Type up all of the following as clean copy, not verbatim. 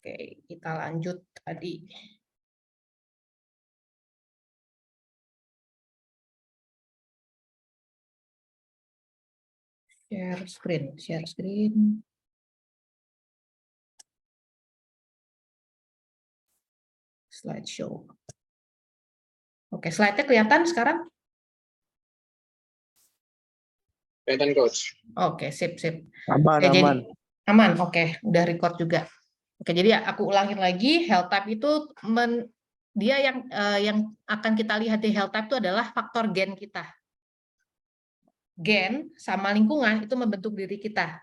Oke, kita lanjut tadi. Share screen. Slideshow. Oke, slide-nya kelihatan sekarang? Kelihatan, Coach. Oke, sip. Aman, Jadi aman. aman, oke, udah record juga. Oke, jadi aku ulangin lagi, health type itu dia yang akan kita lihat di health type itu adalah faktor gen kita. Gen sama lingkungan itu membentuk diri kita.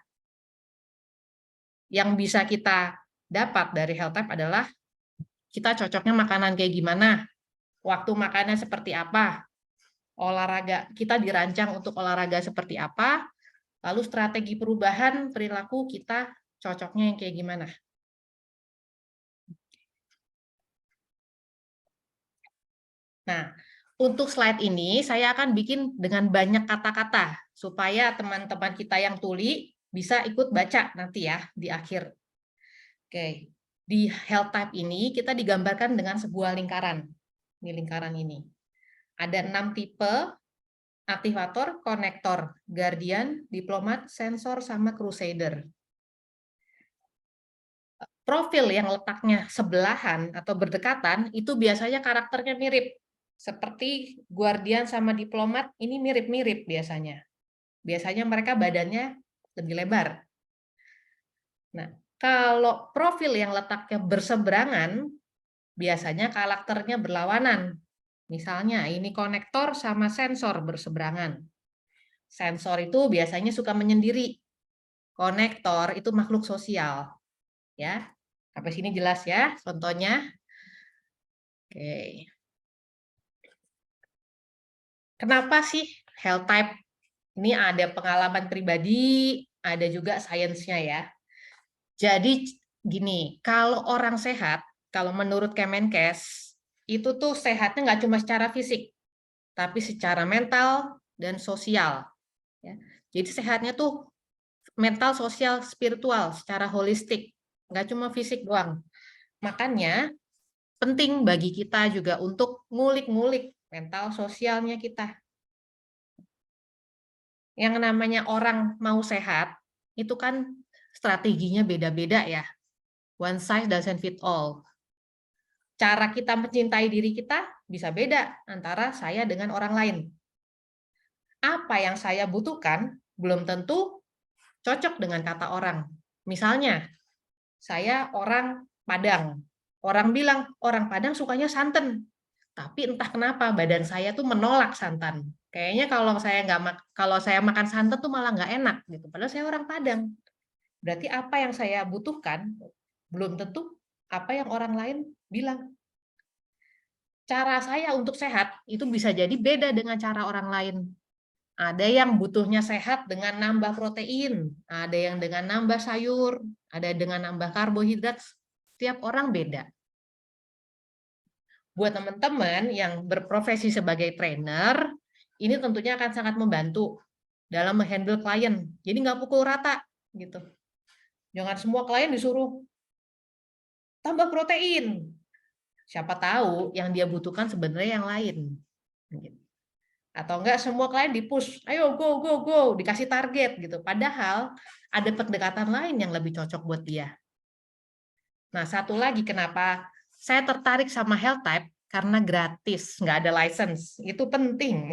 Yang bisa kita dapat dari health type adalah kita cocoknya makanan kayak gimana, waktu makannya seperti apa, olahraga kita dirancang untuk olahraga seperti apa, lalu strategi perubahan perilaku kita cocoknya yang kayak gimana. Nah, untuk slide ini saya akan bikin dengan banyak kata-kata supaya teman-teman kita yang tuli bisa ikut baca nanti ya di akhir. Oke, di health type ini kita digambarkan dengan sebuah lingkaran. Ini lingkaran ini. Ada 6 tipe: aktivator, konektor, guardian, diplomat, sensor, sama crusader. Profil yang letaknya sebelahan atau berdekatan itu biasanya karakternya mirip. Seperti guardian sama diplomat ini mirip-mirip biasanya. Biasanya mereka badannya lebih lebar. Nah, kalau profil yang letaknya berseberangan, biasanya karakternya berlawanan. Misalnya ini konektor sama sensor berseberangan. Sensor itu biasanya suka menyendiri. Konektor itu makhluk sosial. Ya, sampai sini jelas ya contohnya. Oke. Kenapa sih health type? Ini ada pengalaman pribadi, ada juga sainsnya ya. Jadi gini, kalau orang sehat, kalau menurut Kemenkes, itu tuh sehatnya nggak cuma secara fisik, tapi secara mental dan sosial. Ya. Jadi sehatnya tuh mental, sosial, spiritual, secara holistik, nggak cuma fisik doang. Makanya penting bagi kita juga untuk ngulik-ngulik mental sosialnya kita. Yang namanya orang mau sehat, itu kan strateginya beda-beda ya. One size doesn't fit all. Cara kita mencintai diri kita bisa beda antara saya dengan orang lain. Apa yang saya butuhkan belum tentu cocok dengan kata orang. Misalnya, saya orang Padang. Orang bilang, orang Padang sukanya santan. Tapi entah kenapa badan saya tuh menolak santan. Kayaknya kalau saya makan santan tuh malah nggak enak gitu. Padahal saya orang Padang. Berarti apa yang saya butuhkan belum tentu apa yang orang lain bilang. Cara saya untuk sehat itu bisa jadi beda dengan cara orang lain. Ada yang butuhnya sehat dengan nambah protein, ada yang dengan nambah sayur, ada dengan nambah karbohidrat. Setiap orang beda. Buat teman-teman yang berprofesi sebagai trainer, ini tentunya akan sangat membantu dalam menghandle klien. Jadi nggak pukul rata gitu. Jangan semua klien disuruh tambah protein. Siapa tahu yang dia butuhkan sebenarnya yang lain. Atau enggak semua klien di-push, ayo go, dikasih target gitu. Padahal ada pendekatan lain yang lebih cocok buat dia. Nah, satu lagi kenapa saya tertarik sama health type, karena gratis, nggak ada license. Itu penting.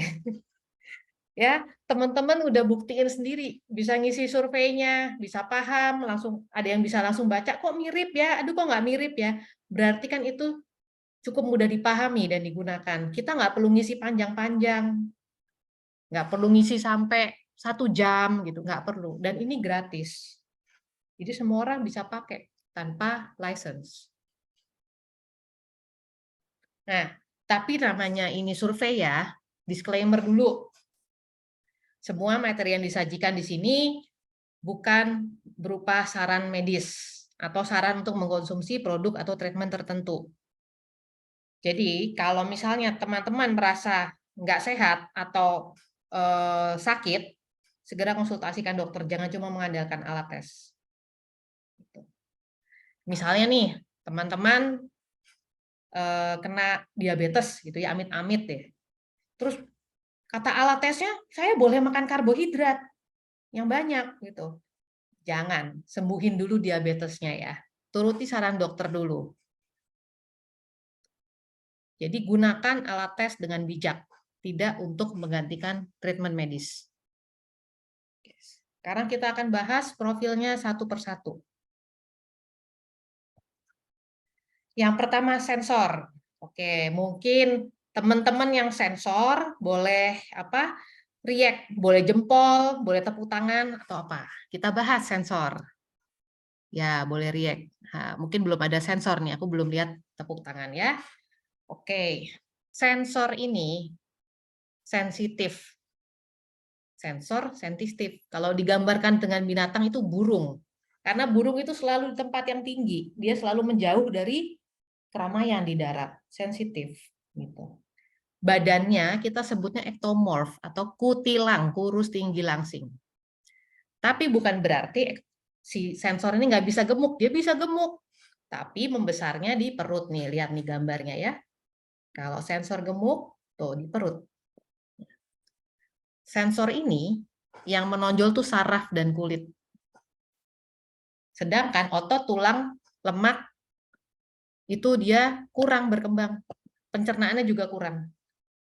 Ya, teman-teman udah buktiin sendiri, bisa ngisi surveinya, bisa paham, langsung ada yang bisa langsung baca, kok mirip ya, aduh kok nggak mirip ya. Berarti kan itu cukup mudah dipahami dan digunakan. Kita nggak perlu ngisi panjang-panjang, nggak perlu ngisi sampai 1 jam gitu, nggak perlu. Dan ini gratis. Jadi semua orang bisa pakai tanpa license. Nah, tapi namanya ini survei ya, disclaimer dulu. Semua materi yang disajikan di sini bukan berupa saran medis atau saran untuk mengkonsumsi produk atau treatment tertentu. Jadi kalau misalnya teman-teman merasa nggak sehat atau sakit, segera konsultasikan dokter, jangan cuma mengandalkan alat tes. Misalnya nih, teman-teman kena diabetes gitu ya, amit-amit deh. Terus kata alat tesnya, saya boleh makan karbohidrat yang banyak gitu. Jangan, sembuhin dulu diabetesnya ya. Turuti saran dokter dulu. Jadi gunakan alat tes dengan bijak, tidak untuk menggantikan treatment medis. Sekarang kita akan bahas profilnya satu persatu. Yang pertama sensor. Oke, mungkin teman-teman yang sensor boleh apa? React, boleh jempol, boleh tepuk tangan atau apa. Kita bahas sensor. Ya, boleh react. Nah, mungkin belum ada sensor nih, aku belum lihat tepuk tangan ya. Oke, sensor ini sensitif. Sensor sensitif. Kalau digambarkan dengan binatang itu burung. Karena burung itu selalu di tempat yang tinggi. Dia selalu menjauh dari keramaian di darat. Sensitif. Gitu. Badannya kita sebutnya ektomorf atau kutilang, kurus tinggi langsing. Tapi bukan berarti si sensor ini nggak bisa gemuk. Dia bisa gemuk. Tapi membesarnya di perut nih. Lihat nih gambarnya ya. Kalau sensor gemuk, tuh di perut. Sensor ini yang menonjol tuh saraf dan kulit. Sedangkan otot, tulang, lemak itu dia kurang berkembang. Pencernaannya juga kurang.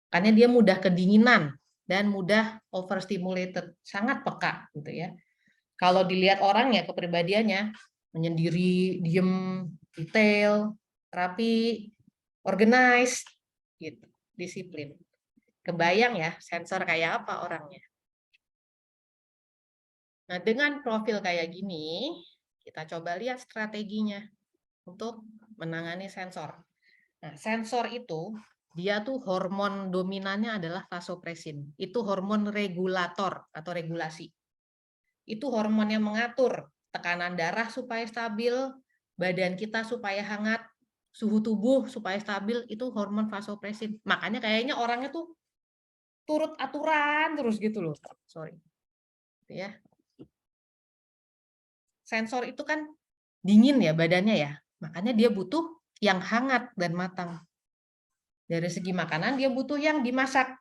Karena dia mudah kedinginan dan mudah overstimulated, sangat peka gitu ya. Kalau dilihat orangnya, kepribadiannya menyendiri, diem, detail, rapi, organized, gitu, disiplin. Kebayang ya sensor kayak apa orangnya. Nah, dengan profil kayak gini, kita coba lihat strateginya untuk menangani sensor. Nah, sensor itu dia tuh hormon dominannya adalah vasopresin. Itu hormon regulator atau regulasi. Itu hormon yang mengatur tekanan darah supaya stabil, badan kita supaya hangat, suhu tubuh supaya stabil, itu hormon vasopresin. Makanya kayaknya orangnya tuh turut aturan terus gitu loh. Sorry. Ya. Sensor itu kan dingin ya badannya ya. Makanya dia butuh yang hangat dan matang. Dari segi makanan dia butuh yang dimasak.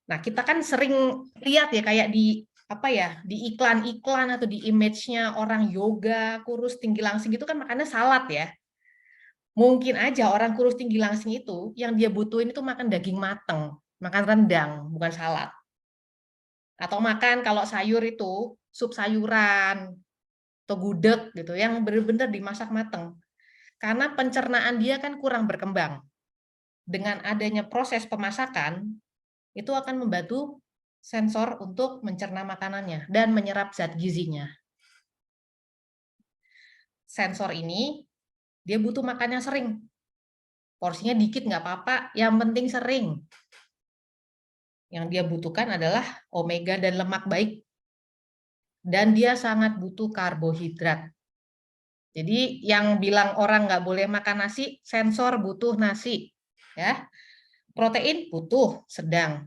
Nah, kita kan sering lihat ya kayak di apa ya, di iklan-iklan atau di image-nya orang yoga, kurus tinggi langsing itu kan makannya salad ya. Mungkin aja orang kurus tinggi langsing itu yang dia butuhin itu makan daging mateng, makan rendang, bukan salad. Atau makan kalau sayur itu sup sayuran atau gudeg gitu yang benar-benar dimasak mateng. Karena pencernaan dia kan kurang berkembang. Dengan adanya proses pemasakan, itu akan membantu sensor untuk mencerna makanannya dan menyerap zat gizinya. Sensor ini, dia butuh makannya sering. Porsinya dikit nggak apa-apa, yang penting sering. Yang dia butuhkan adalah omega dan lemak baik. Dan dia sangat butuh karbohidrat. Jadi yang bilang orang nggak boleh makan nasi, sensor butuh nasi. Ya. Protein butuh, sedang.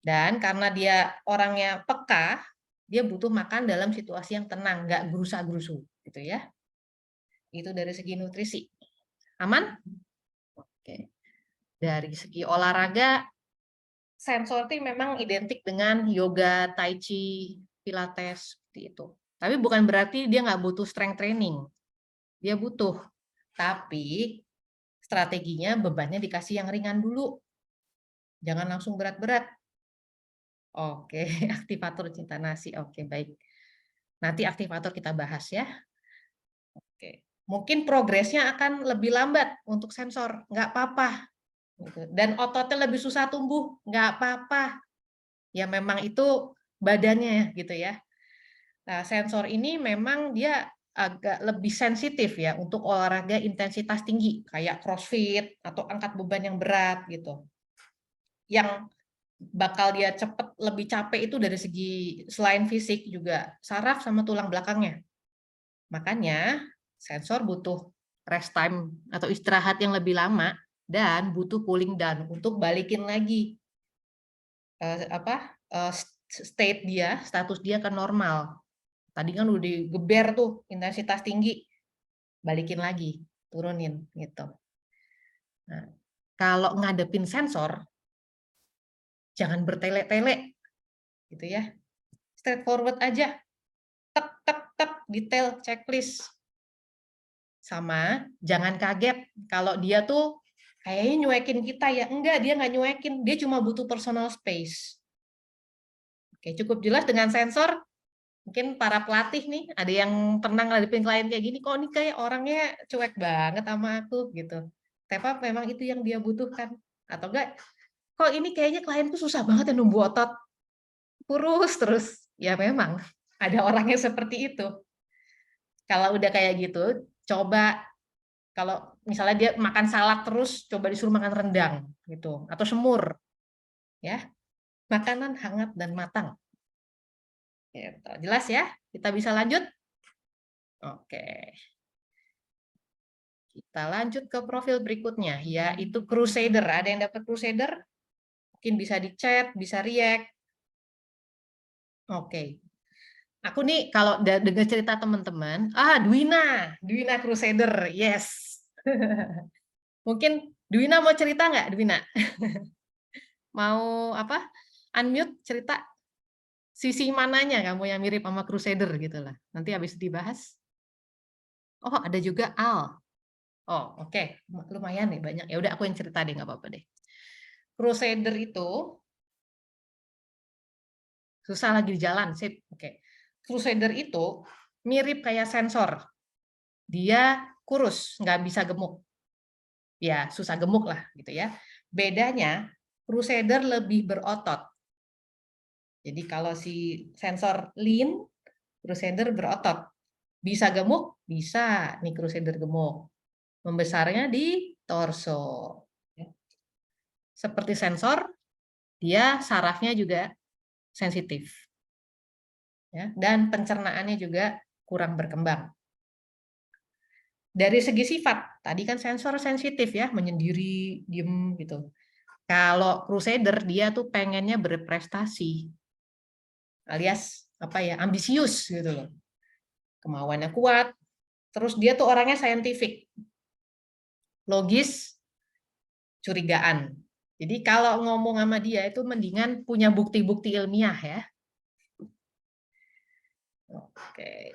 Dan karena dia orangnya peka, dia butuh makan dalam situasi yang tenang, nggak gerusa-gerusu, gitu ya. Itu dari segi nutrisi. Aman? Oke. Dari segi olahraga, sensor itu memang identik dengan yoga, tai chi, pilates, seperti itu. Tapi bukan berarti dia nggak butuh strength training. Dia butuh. Tapi strateginya bebannya dikasih yang ringan dulu. Jangan langsung berat-berat. Oke, aktivator cinta nasi. Oke, baik. Nanti aktivator kita bahas ya. Oke. Mungkin progresnya akan lebih lambat untuk sensor. Nggak apa-apa. Dan ototnya lebih susah tumbuh. Nggak apa-apa. Ya memang itu badannya gitu ya. Nah, sensor ini memang dia agak lebih sensitif ya untuk olahraga intensitas tinggi. Kayak crossfit atau angkat beban yang berat gitu. Yang bakal dia cepet lebih capek itu dari segi selain fisik juga saraf sama tulang belakangnya. Makanya sensor butuh rest time atau istirahat yang lebih lama dan butuh cooling down untuk balikin lagi state dia, status dia ke normal. Tadi kan udah digeber tuh intensitas tinggi, balikin lagi, turunin gitu. Nah, kalau ngadepin sensor, jangan bertele-tele, gitu ya. Straightforward aja, tek tek tek, detail, checklist. Sama, jangan kaget kalau dia tuh kayaknya nyuekin kita ya. Enggak, dia nggak nyuekin, dia cuma butuh personal space. Oke, cukup jelas dengan sensor. Mungkin para pelatih nih, ada yang pernah ngadepin klien kayak gini, kok ini kayak orangnya cuek banget sama aku gitu. Tapi memang itu yang dia butuhkan. Atau enggak, kok ini kayaknya klienku susah banget ya numbu otot. Kurus terus. Ya memang, ada orangnya seperti itu. Kalau udah kayak gitu, coba kalau misalnya dia makan salad terus, coba disuruh makan rendang gitu, atau semur. Ya, makanan hangat dan matang. Gitu. Jelas ya? Kita bisa lanjut? Oke. Kita lanjut ke profil berikutnya, yaitu Crusader. Ada yang dapat Crusader? Mungkin bisa di chat, bisa react. Oke. Aku nih kalau dengar cerita teman-teman, Dwina Crusader, yes. Mungkin Dwina mau cerita nggak, Dwina? Mau apa? Unmute cerita sisi mananya kamu yang mirip sama Crusader gitu lah. Nanti habis dibahas. Oh, ada juga Al. Oh, oke. Lumayan nih banyak. Ya udah aku yang cerita deh, nggak apa-apa deh. Crusader itu susah lagi di jalan, sip. Oke. Crusader itu mirip kayak sensor. Dia kurus, nggak bisa gemuk. Ya, susah gemuk lah gitu ya. Bedanya Crusader lebih berotot. Jadi kalau si sensor lean, Crusader berotot. Bisa gemuk? Bisa nih Crusader gemuk. Membesarnya di torso. Seperti sensor, dia sarafnya juga sensitif. Ya, dan pencernaannya juga kurang berkembang. Dari segi sifat, tadi kan sensor sensitif ya, menyendiri, diem gitu. Kalau Crusader dia tuh pengennya berprestasi, alias apa ya, ambisius gitu loh. Kemauannya kuat, terus dia tuh orangnya saintifik, logis, curigaan. Jadi kalau ngomong sama dia itu mendingan punya bukti-bukti ilmiah ya. Oke.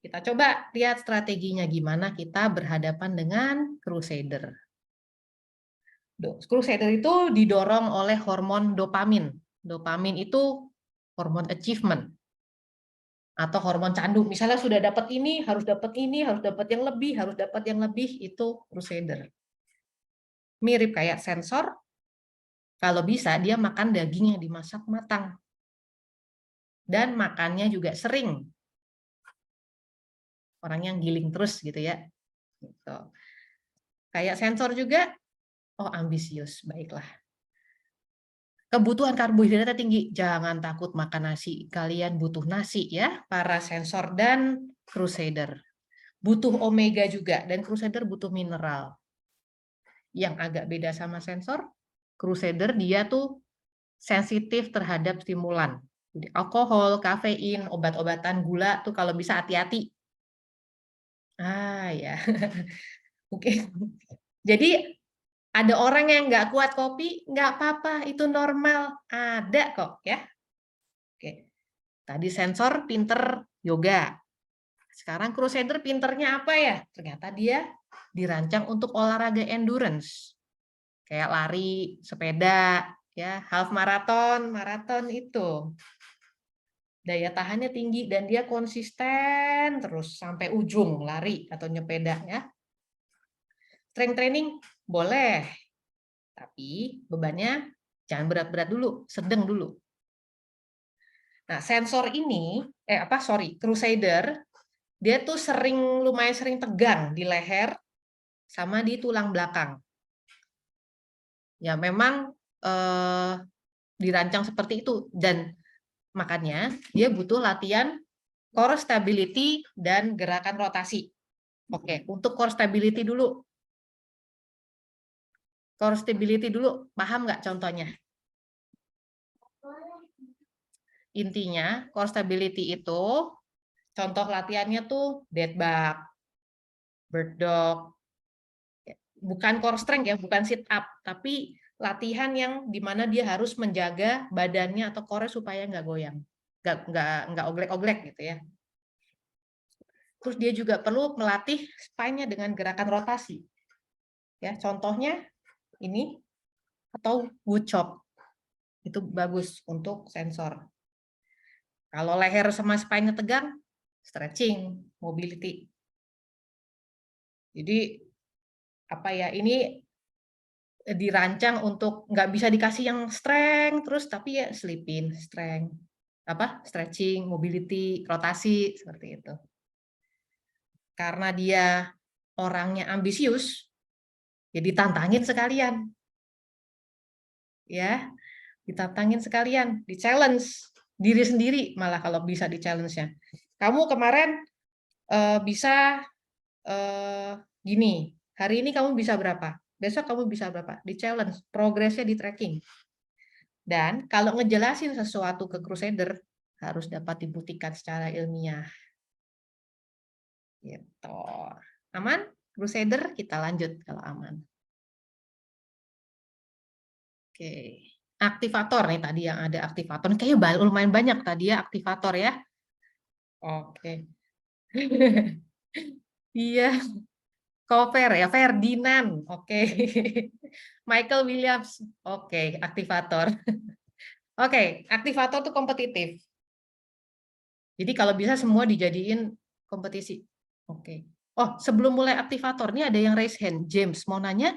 Kita coba lihat strateginya gimana kita berhadapan dengan Crusader. Crusader itu didorong oleh hormon dopamin. Dopamin itu hormon achievement atau hormon candu. Misalnya sudah dapat ini, harus dapat ini, harus dapat yang lebih, harus dapat yang lebih, itu Crusader. Mirip kayak sensor, kalau bisa dia makan daging yang dimasak matang. Dan makannya juga sering. Orang yang giling terus gitu ya. Gitu. Kayak sensor juga, oh ambisius, baiklah. Kebutuhan karbohidratnya tinggi, jangan takut makan nasi. Kalian butuh nasi ya, para sensor dan Crusader. Butuh omega juga, dan Crusader butuh mineral. Yang agak beda sama sensor, Crusader dia tuh sensitif terhadap stimulan. Jadi alkohol, kafein, obat-obatan, gula tuh kalau bisa hati-hati. Ya, oke. Jadi ada orang yang nggak kuat kopi, nggak apa-apa, itu normal, ada kok ya. Oke, tadi sensor pinter yoga. Sekarang Crusader pinternya apa ya? Ternyata dia dirancang untuk olahraga endurance. Kayak lari, sepeda, ya, half marathon, maraton itu. Daya tahannya tinggi dan dia konsisten terus sampai ujung lari atau nyepeda ya. Strength training boleh, tapi bebannya jangan berat-berat dulu, sedang dulu. Nah, sensor ini, Crusader, dia tuh lumayan sering tegang di leher sama di tulang belakang. Ya memang dirancang seperti itu dan makanya dia butuh latihan core stability dan gerakan rotasi. Oke, untuk core stability dulu. Core stability dulu, paham nggak contohnya? Intinya, core stability itu Contoh latihannya tuh dead bug, bird dog, bukan core strength ya, bukan sit up, tapi latihan yang dimana dia harus menjaga badannya atau core supaya nggak goyang, nggak oglek-oglek gitu ya. Terus dia juga perlu melatih spine-nya dengan gerakan rotasi. Ya, contohnya ini atau wood chop. Itu bagus untuk sensor. Kalau leher sama spine-nya tegang, stretching, mobility. Jadi apa ya, ini dirancang untuk nggak bisa dikasih yang strength terus, tapi ya sleeping, strength, stretching, mobility, rotasi seperti itu. Karena dia orangnya ambisius, ya ditantangin sekalian, ya ditantangin sekalian, di challenge diri sendiri malah kalau bisa di challenge-nya. Kamu kemarin bisa gini, hari ini kamu bisa berapa? Besok kamu bisa berapa? Di challenge, progresnya di tracking. Dan kalau ngejelasin sesuatu ke Crusader, harus dapat dibuktikan secara ilmiah. Gitu. Aman? Crusader, kita lanjut kalau aman. Oke. Aktivator nih tadi yang ada aktivator. Kayaknya lumayan banyak tadi ya aktivator ya. Oke. Iya. Cover ya, Ferdinand. Oke. Michael Williams. Oke, aktivator. Oke, aktivator tuh kompetitif. Jadi kalau bisa semua dijadiin kompetisi. Oke. Oh, sebelum mulai aktivator, ini ada yang raise hand. James, mau nanya?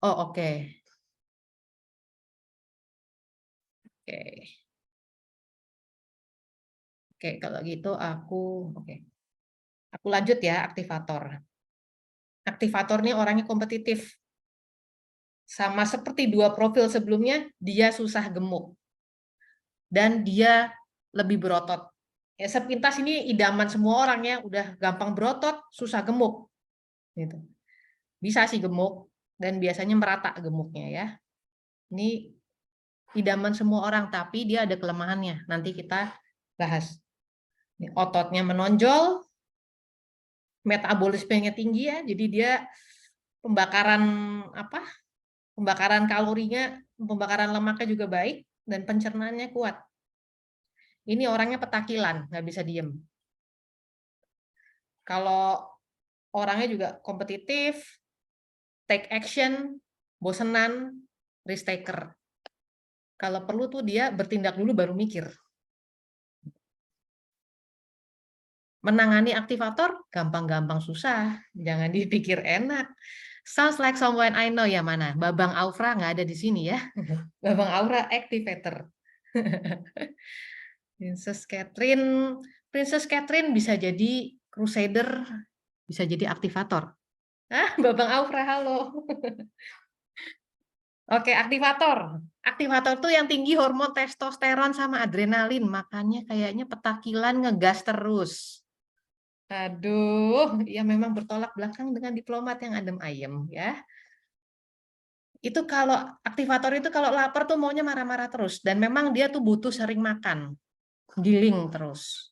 Oh, oke. Oke. Oke, kalau gitu oke. Aku lanjut ya, aktivator. Aktivator ini orangnya kompetitif. Sama seperti dua profil sebelumnya, dia susah gemuk. Dan dia lebih berotot. Ya, sepintas ini idaman semua orang ya, udah gampang berotot, susah gemuk. Gitu. Bisa sih gemuk, dan biasanya merata gemuknya ya. Ini idaman semua orang, tapi dia ada kelemahannya. Nanti kita bahas. Ini ototnya menonjol, metabolismenya tinggi ya, jadi dia pembakaran pembakaran kalorinya, pembakaran lemaknya juga baik, dan pencernaannya kuat. Ini orangnya petakilan, nggak bisa diem. Kalau orangnya juga kompetitif, take action, bosenan, risk taker. Kalau perlu tuh dia bertindak dulu baru mikir. Menangani aktivator gampang-gampang susah, jangan dipikir enak. Sounds like someone I know ya mana? Babang Aufra nggak ada di sini ya. Babang Aura activator. Princess Catherine bisa jadi Crusader, bisa jadi aktivator. Babang Aufra, halo. Oke, aktivator. Aktivator tuh yang tinggi hormon testosteron sama adrenalin, makanya kayaknya petakilan ngegas terus. Aduh, ya memang bertolak belakang dengan diplomat yang adem ayem ya. Itu kalau aktivator itu kalau lapar tuh maunya marah-marah terus, dan memang dia tuh butuh sering makan, giling terus.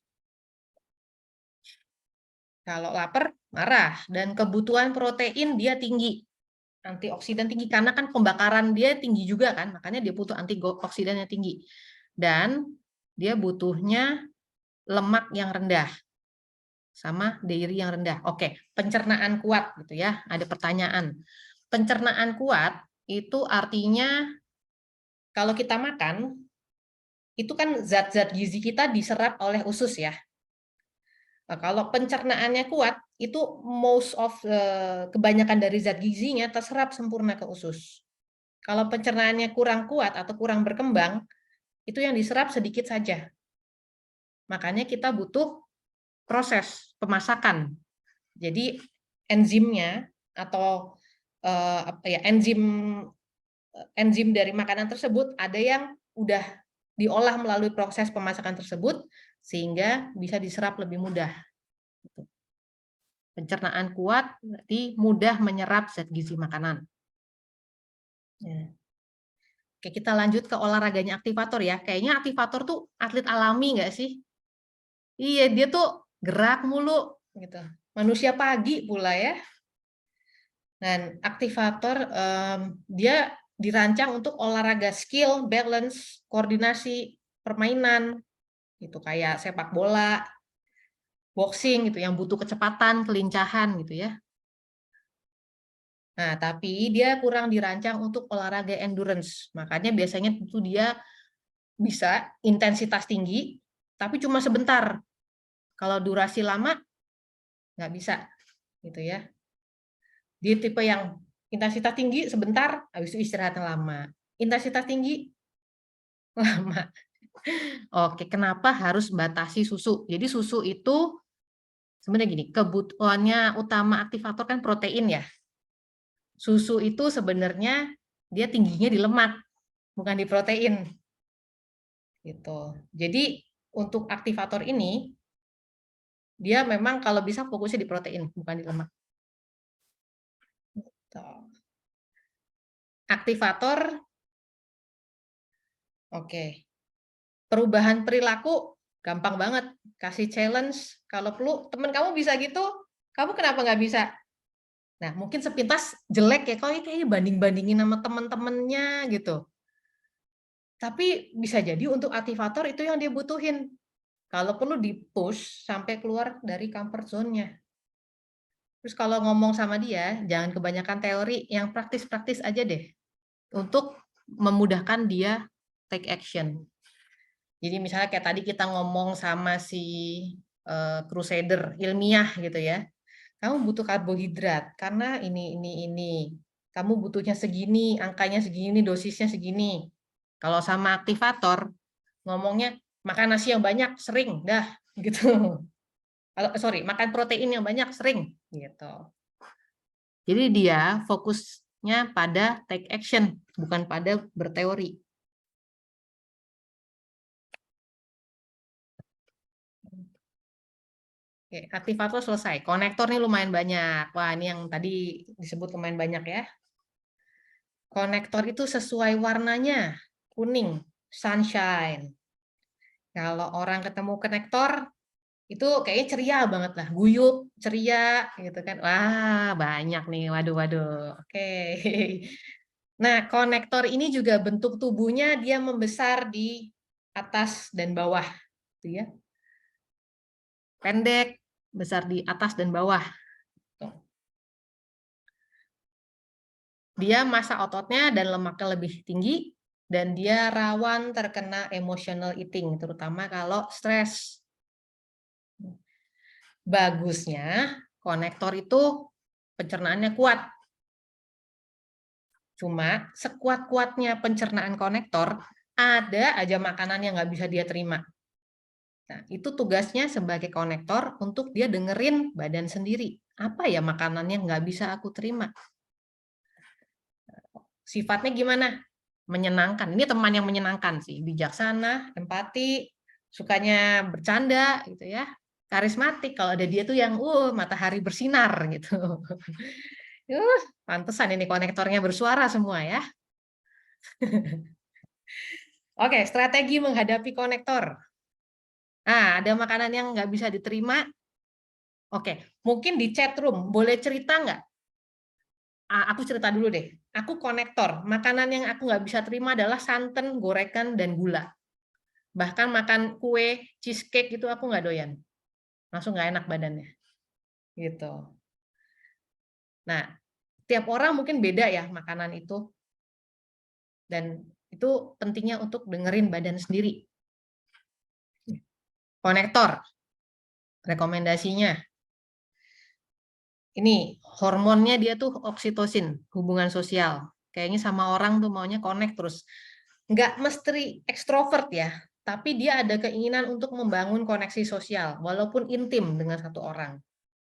Kalau lapar marah, dan kebutuhan protein dia tinggi, antioksidan tinggi, karena kan pembakaran dia tinggi juga kan, makanya dia butuh antioksidannya tinggi, dan dia butuhnya lemak yang rendah sama dairy yang rendah. Oke, pencernaan kuat gitu ya. Ada pertanyaan. Pencernaan kuat itu artinya kalau kita makan itu kan zat-zat gizi kita diserap oleh usus ya. Nah, kalau pencernaannya kuat, itu kebanyakan dari zat gizinya terserap sempurna ke usus. Kalau pencernaannya kurang kuat atau kurang berkembang, itu yang diserap sedikit saja. Makanya kita butuh proses pemasakan. Jadi enzimnya atau enzim dari makanan tersebut ada yang udah diolah melalui proses pemasakan tersebut sehingga bisa diserap lebih mudah. Pencernaan kuat berarti mudah menyerap zat gizi makanan. Ya. Oke, kita lanjut ke olahraganya aktivator ya. Kayaknya aktivator tuh atlet alami nggak sih? Iya, dia tuh gerak mulu gitu. Manusia pagi pula ya. Dan aktivator dia dirancang untuk olahraga skill, balance, koordinasi, permainan gitu kayak sepak bola, boxing gitu yang butuh kecepatan, kelincahan gitu ya. Nah, tapi dia kurang dirancang untuk olahraga endurance. Makanya biasanya itu dia bisa intensitas tinggi, tapi cuma sebentar. Kalau durasi lama, nggak bisa. Gitu ya. Dia tipe yang intensitas tinggi sebentar, habis itu istirahat lama. Intensitas tinggi, lama. Oke, kenapa harus batasi susu? Jadi susu itu sebenarnya gini, kebutuhannya utama aktivator kan protein ya. Susu itu sebenarnya dia tingginya di lemak, bukan di protein. Gitu. Jadi untuk aktivator ini dia memang kalau bisa fokusnya di protein, bukan di lemak. Gitu. Aktivator, oke. Perubahan perilaku gampang banget. Kasih challenge, kalau perlu teman kamu bisa gitu, kamu kenapa nggak bisa? Nah, mungkin sepintas jelek ya, kalau kayaknya banding-bandingin sama teman-temannya gitu. Tapi bisa jadi untuk aktivator itu yang dia butuhin. Kalau perlu di-push sampai keluar dari comfort zone-nya. Terus kalau ngomong sama dia, jangan kebanyakan teori, yang praktis-praktis aja deh. Untuk memudahkan dia take action. Jadi misalnya kayak tadi kita ngomong sama si Crusader ilmiah gitu ya. Kamu butuh karbohidrat karena ini. Kamu butuhnya segini, angkanya segini, dosisnya segini. Kalau sama aktivator ngomongnya makan nasi yang banyak sering dah gitu. Kalau makan protein yang banyak sering gitu. Jadi dia fokusnya pada take action, bukan pada berteori. Oke, aktivator selesai. Konektor nih lumayan banyak. Wah, ini yang tadi disebut lumayan banyak ya. Konektor itu sesuai warnanya, kuning, sunshine. Kalau orang ketemu konektor, itu kayaknya ceria banget lah, guyup, ceria gitu kan. Wah, banyak nih. Waduh. Oke. Nah, konektor ini juga bentuk tubuhnya dia membesar di atas dan bawah, gitu ya. Pendek, besar di atas dan bawah. Dia massa ototnya dan lemaknya lebih tinggi, dan dia rawan terkena emotional eating, terutama kalau stres. Bagusnya, konektor itu pencernaannya kuat. Cuma sekuat-kuatnya pencernaan konektor, ada aja makanan yang nggak bisa dia terima. Nah, itu tugasnya sebagai konektor untuk dia dengerin badan sendiri. Apa ya makanan yang nggak bisa aku terima? Sifatnya gimana? Menyenangkan. Ini teman yang menyenangkan sih, bijaksana, empati, sukanya bercanda gitu ya. Karismatik. Kalau ada dia tuh yang matahari bersinar gitu. Pantesan ini konektornya bersuara semua ya. Oke, strategi menghadapi konektor. Nah, ada makanan yang nggak bisa diterima. Oke, mungkin di chat room boleh cerita nggak? Aku cerita dulu deh. Aku konektor. Makanan yang aku nggak bisa terima adalah santan, gorengan, dan gula. Bahkan makan kue, cheesecake itu aku nggak doyan. Langsung nggak enak badannya. Gitu. Nah, tiap orang mungkin beda ya makanan itu. Dan itu pentingnya untuk dengerin badan sendiri. Konektor. Rekomendasinya. Ini hormonnya dia tuh oksitosin, hubungan sosial. Kayaknya sama orang tuh maunya connect terus. Nggak mesti ekstrovert ya, tapi dia ada keinginan untuk membangun koneksi sosial, walaupun intim dengan satu orang.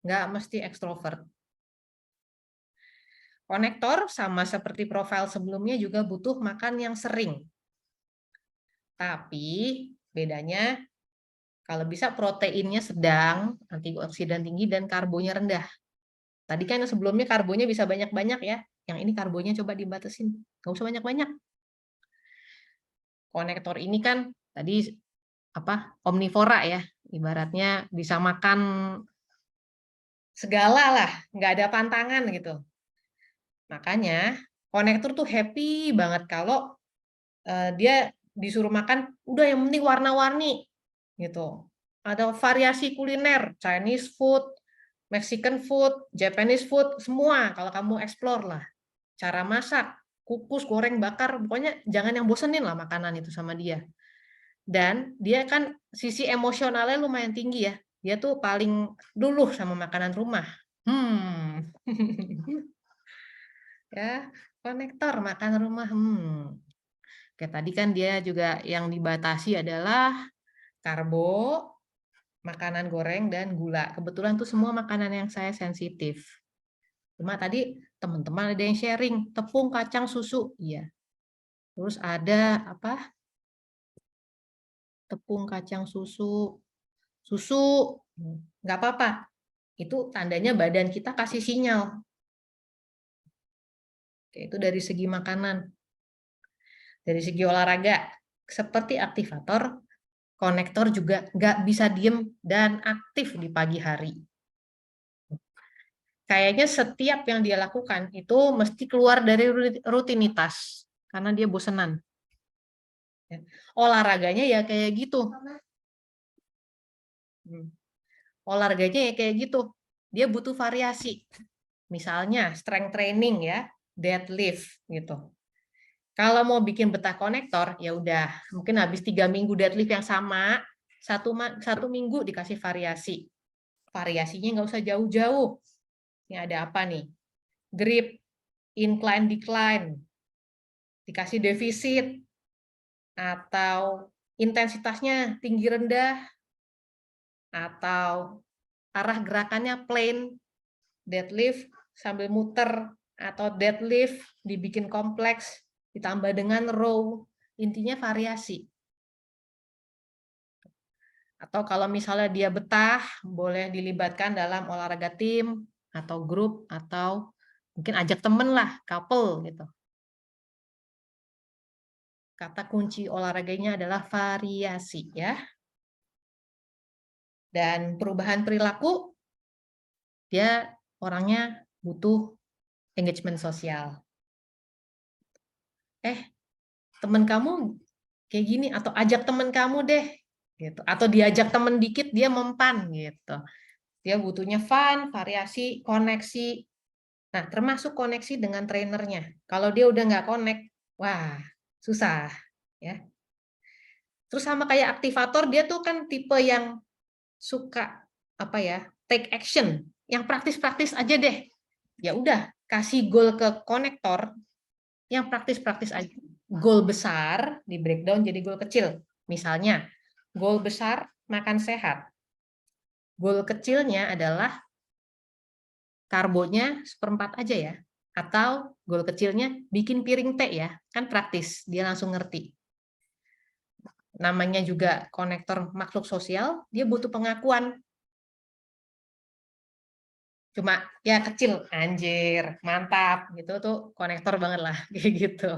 Nggak mesti ekstrovert. Konektor sama seperti profil sebelumnya juga butuh makan yang sering. Tapi bedanya Kalau bisa proteinnya sedang, antioksidan tinggi, dan karbonya rendah. Tadi kan sebelumnya karbonya bisa banyak-banyak ya. Yang ini karbonya coba dibatasin. Nggak usah banyak-banyak. Konektor ini kan tadi omnivora ya. Ibaratnya bisa makan segala lah, nggak ada pantangan gitu. Makanya konektor tuh happy banget kalau dia disuruh makan, udah yang penting warna-warni gitu. Ada variasi kuliner, Chinese food, Mexican food, Japanese food, semua kalau kamu explore lah. Cara masak, kukus, goreng, bakar, pokoknya jangan yang bosenin lah makanan itu sama dia. Dan dia kan sisi emosionalnya lumayan tinggi ya. Dia tuh paling dulu sama makanan rumah. Ya, konektor makan rumah. Oke, tadi kan dia juga yang dibatasi adalah karbo, makanan goreng, dan gula. Kebetulan tuh semua makanan yang saya sensitif. Cuma tadi teman-teman ada yang sharing, tepung, kacang, susu. Iya. Terus ada tepung, kacang, susu. Susu, nggak apa-apa. Itu tandanya badan kita kasih sinyal. Oke, itu dari segi makanan. Dari segi olahraga, seperti aktivator, konektor juga nggak bisa diem dan aktif di pagi hari. Kayaknya setiap yang dia lakukan itu mesti keluar dari rutinitas, karena dia bosenan. Olahraganya ya kayak gitu. Olahraganya ya kayak gitu. Dia butuh variasi. Misalnya strength training ya, deadlift gitu. Kalau mau bikin betah konektor, ya udah, mungkin habis 3 minggu deadlift yang sama, satu minggu dikasih variasi. Variasinya nggak usah jauh-jauh. Ini ada apa nih? Grip, incline, decline, dikasih defisit, atau intensitasnya tinggi rendah, atau arah gerakannya plain, deadlift sambil muter, atau deadlift dibikin kompleks, ditambah dengan row, intinya variasi. Atau kalau misalnya dia betah, boleh dilibatkan dalam olahraga tim, atau grup, atau mungkin ajak temen lah, couple gitu. Kata kunci olahraganya adalah variasi ya. Dan perubahan perilaku, dia orangnya butuh engagement sosial. Temen kamu kayak gini, atau ajak temen kamu deh, gitu. Atau diajak temen dikit, dia mempan gitu. Dia butuhnya fun, variasi, koneksi. Nah, termasuk koneksi dengan trainernya. Kalau dia udah nggak connect, wah susah ya. Terus sama kayak aktivator, dia tuh kan tipe yang suka take action, yang praktis-praktis aja deh. Ya udah, kasih goal ke konektor yang praktis-praktis aja. Goal besar di breakdown jadi goal kecil. Misalnya, goal besar makan sehat. Goal kecilnya adalah karbonya 1/4 aja ya. Atau goal kecilnya bikin piring teh ya. Kan praktis, dia langsung ngerti. Namanya juga konektor makhluk sosial, dia butuh pengakuan. Cuma ya kecil, anjir, mantap, gitu tuh konektor banget lah, kayak gitu.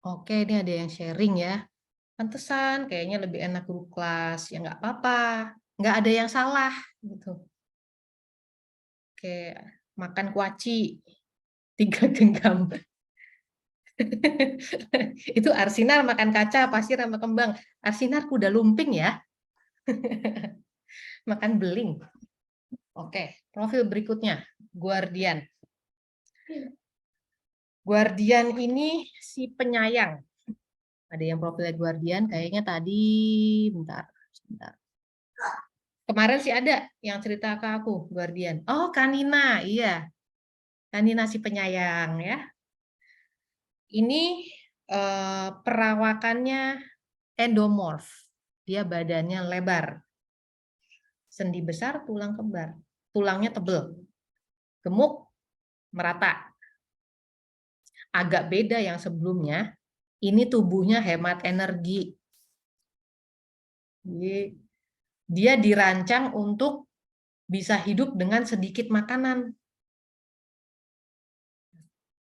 Oke, ini ada yang sharing ya. Pantesan kayaknya lebih enak grup kelas, ya nggak apa-apa, nggak ada yang salah gitu. Oke, makan kuaci, 3 genggam. Itu Arsinar makan kaca, pasir sama kembang. Arsinar kuda lumping ya. Makan beling. Oke, profil berikutnya, Guardian. Guardian ini si penyayang. Ada yang profilnya Guardian, kayaknya tadi, bentar. Kemarin sih ada yang cerita ke aku, Guardian. Oh, Kanina, iya. Kanina si penyayang ya. Ini perawakannya endomorf. Dia badannya lebar. Sendi besar, tulang kembar. Tulangnya tebel. Gemuk, merata. Agak beda yang sebelumnya. Ini tubuhnya hemat energi. Jadi, dia dirancang untuk bisa hidup dengan sedikit makanan.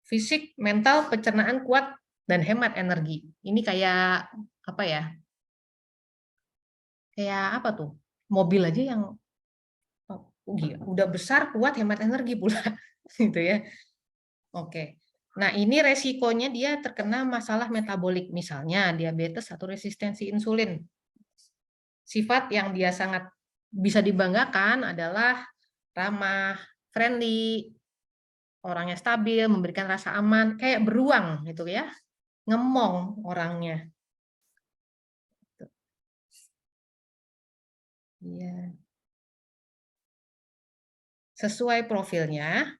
Fisik, mental, pencernaan kuat, dan hemat energi. Ini kayak apa ya? Kayak apa tuh? Mobil aja yang udah besar, kuat, hemat energi pula, gitu ya. Oke. Nah, ini resikonya dia terkena masalah metabolik, misalnya diabetes atau resistensi insulin. Sifat yang dia sangat bisa dibanggakan adalah ramah, friendly, orangnya stabil, memberikan rasa aman, kayak beruang gitu ya, ngemong orangnya. Iya. Sesuai profilnya,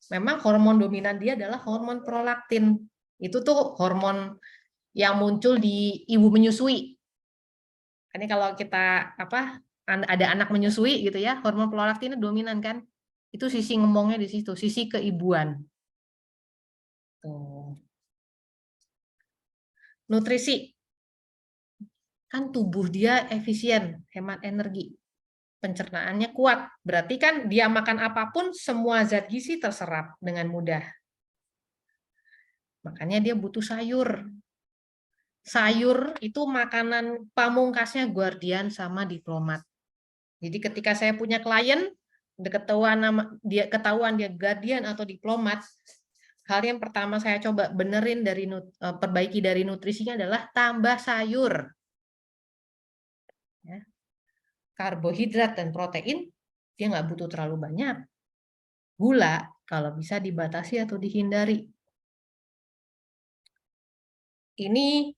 memang hormon dominan dia adalah hormon prolaktin. Itu tuh hormon yang muncul di ibu menyusui. Ini kalau kita ada anak menyusui gitu ya, hormon prolaktin dominan kan. Itu sisi ngemongnya di situ, sisi keibuan. Tuh. Nutrisi. Kan tubuh dia efisien, hemat energi. Pencernaannya kuat. Berarti kan dia makan apapun, semua zat gizi terserap dengan mudah. Makanya dia butuh sayur. Sayur itu makanan pamungkasnya guardian sama diplomat. Jadi ketika saya punya klien, ketahuan dia guardian atau diplomat, hal yang pertama saya coba benerin perbaiki dari nutrisinya adalah tambah sayur. Ya. Karbohidrat dan protein dia nggak butuh terlalu banyak. Gula kalau bisa dibatasi atau dihindari. Ini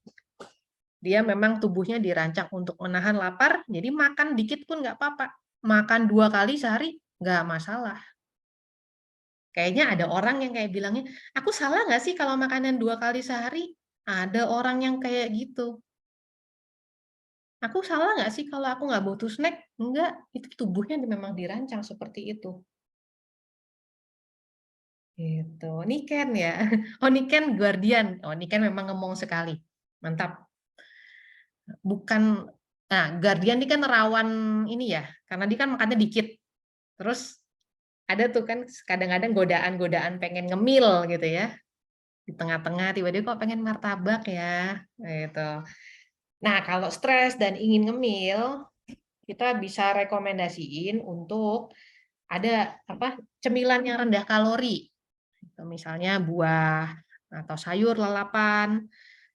dia memang tubuhnya dirancang untuk menahan lapar, jadi makan dikit pun nggak apa-apa. Makan 2 kali sehari nggak masalah. Kayaknya ada orang yang kayak bilangnya, aku salah nggak sih kalau makanan 2 kali sehari? Ada orang yang kayak gitu. Aku salah nggak sih kalau aku nggak butuh snack? Enggak, itu tubuhnya memang dirancang seperti itu. Gitu. Niken ya. Oh, Niken guardian. Oh, Niken memang ngomong sekali. Mantap. Bukan, nah guardian ini kan rawan ini ya, karena dia kan makannya dikit. Terus ada tuh kan kadang-kadang godaan-godaan pengen ngemil gitu ya. Di tengah-tengah tiba-tiba kok pengen martabak ya. Gitu. Nah, kalau stres dan ingin ngemil, kita bisa rekomendasiin untuk ada cemilan yang rendah kalori. Misalnya buah atau sayur lalapan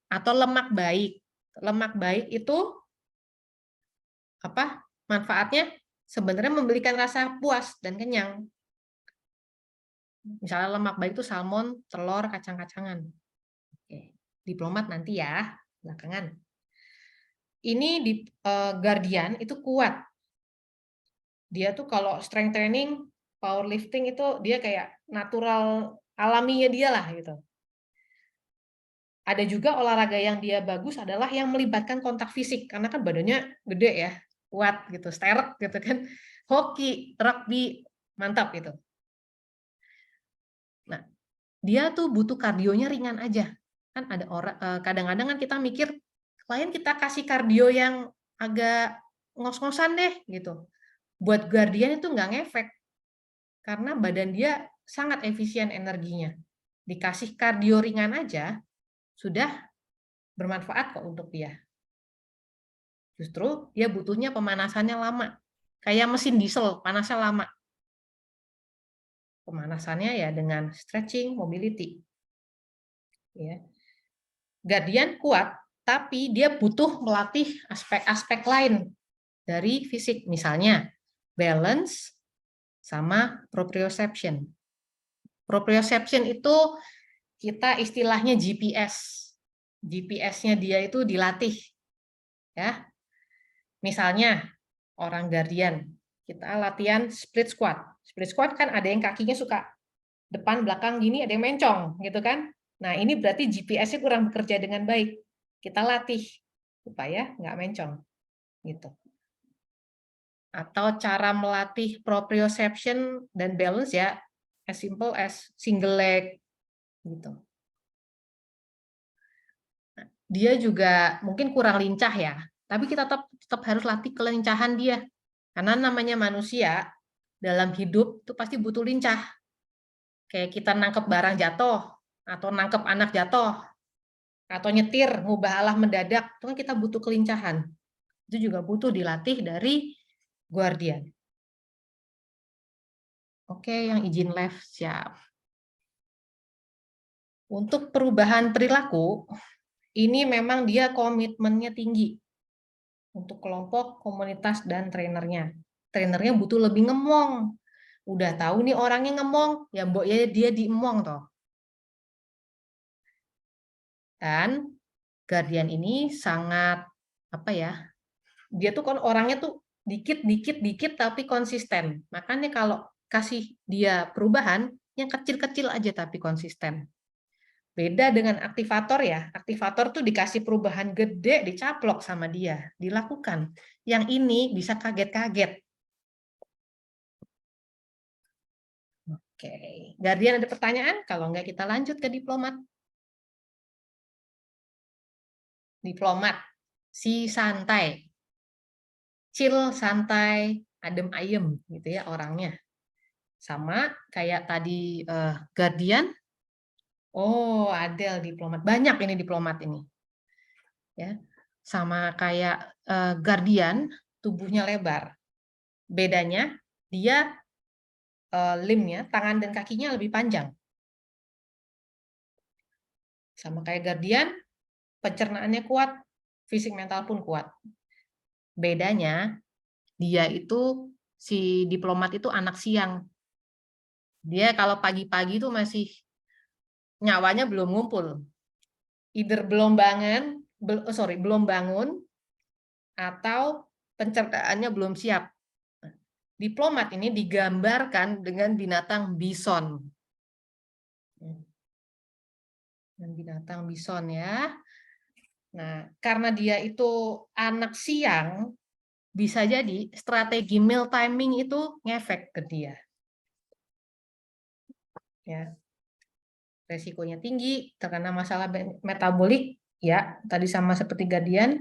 atau lemak baik. Lemak baik itu manfaatnya sebenarnya memberikan rasa puas dan kenyang. Misalnya lemak baik itu salmon, telur, kacang-kacangan. Oke. Diplomat nanti ya, belakangan. Ini di Guardian itu kuat. Dia tuh kalau strength training, powerlifting itu dia kayak natural alaminya dia lah gitu. Ada juga olahraga yang dia bagus adalah yang melibatkan kontak fisik karena kan badannya gede ya, kuat gitu, sterek gitu kan. Hoki, rugby, mantap gitu. Nah, dia tuh butuh kardionya ringan aja. Kan ada orang kadang-kadang kan kita mikir klien kita kasih kardio yang agak ngos-ngosan deh gitu. Buat guardian itu nggak ngefek karena badan dia sangat efisien energinya. Dikasih kardio ringan aja sudah bermanfaat kok untuk dia. Justru dia butuhnya pemanasannya lama. Kayak mesin diesel, panasnya lama. Pemanasannya ya dengan stretching, mobility. Ya. Guardian kuat, tapi dia butuh melatih aspek-aspek lain dari fisik. Misalnya balance sama proprioception. Proprioception itu kita istilahnya GPS. GPS-nya dia itu dilatih. Ya. Misalnya orang guardian, kita latihan split squat. Split squat kan ada yang kakinya suka depan belakang gini, ada yang mencong gitu kan. Nah, ini berarti GPS-nya kurang bekerja dengan baik. Kita latih supaya nggak mencong gitu. Atau cara melatih proprioception dan balance ya as simple as single leg gitu. dia juga mungkin kurang lincah ya, tapi kita tetap harus latih kelincahan dia. Karena namanya manusia, dalam hidup itu pasti butuh lincah. Kayak kita nangkep barang jatuh, atau nangkep anak jatuh, atau nyetir, ngubah arah mendadak, itu kan kita butuh kelincahan. Itu juga butuh dilatih dari guardian. Oke, yang izin live siap. Untuk perubahan perilaku, ini memang dia komitmennya tinggi untuk kelompok, komunitas, dan trainernya. Trainernya butuh lebih ngemong. Udah tahu nih orangnya ngemong, ya mbok ya dia diemong toh. Dan guardian ini sangat apa ya? Dia tuh kan orangnya tuh dikit tapi konsisten. Makanya kalau kasih dia perubahan yang kecil-kecil aja tapi konsisten. Beda dengan aktivator ya. Aktivator tuh dikasih perubahan gede, dicaplok sama dia, dilakukan. Yang ini bisa kaget-kaget. Oke, Guardian ada pertanyaan? Kalau enggak kita lanjut ke diplomat. Diplomat, si santai. Chill, santai, adem ayem gitu ya orangnya. Sama kayak tadi Guardian. Oh, Adele diplomat. Banyak ini diplomat ini. Ya. Sama kayak Guardian, tubuhnya lebar. Bedanya dia limbnya, tangan dan kakinya lebih panjang. Sama kayak Guardian, pencernaannya kuat, fisik mental pun kuat. Bedanya dia itu si diplomat itu anak siang. Dia kalau pagi-pagi itu masih nyawanya belum ngumpul. Either belum bangun atau pencernaannya belum siap. Diplomat ini digambarkan dengan binatang bison. Dan binatang bison ya. Nah, karena dia itu anak siang, bisa jadi strategi meal timing itu ngefek ke dia. Ya. Resikonya tinggi, terkena masalah metabolik, ya, tadi sama seperti Guardian,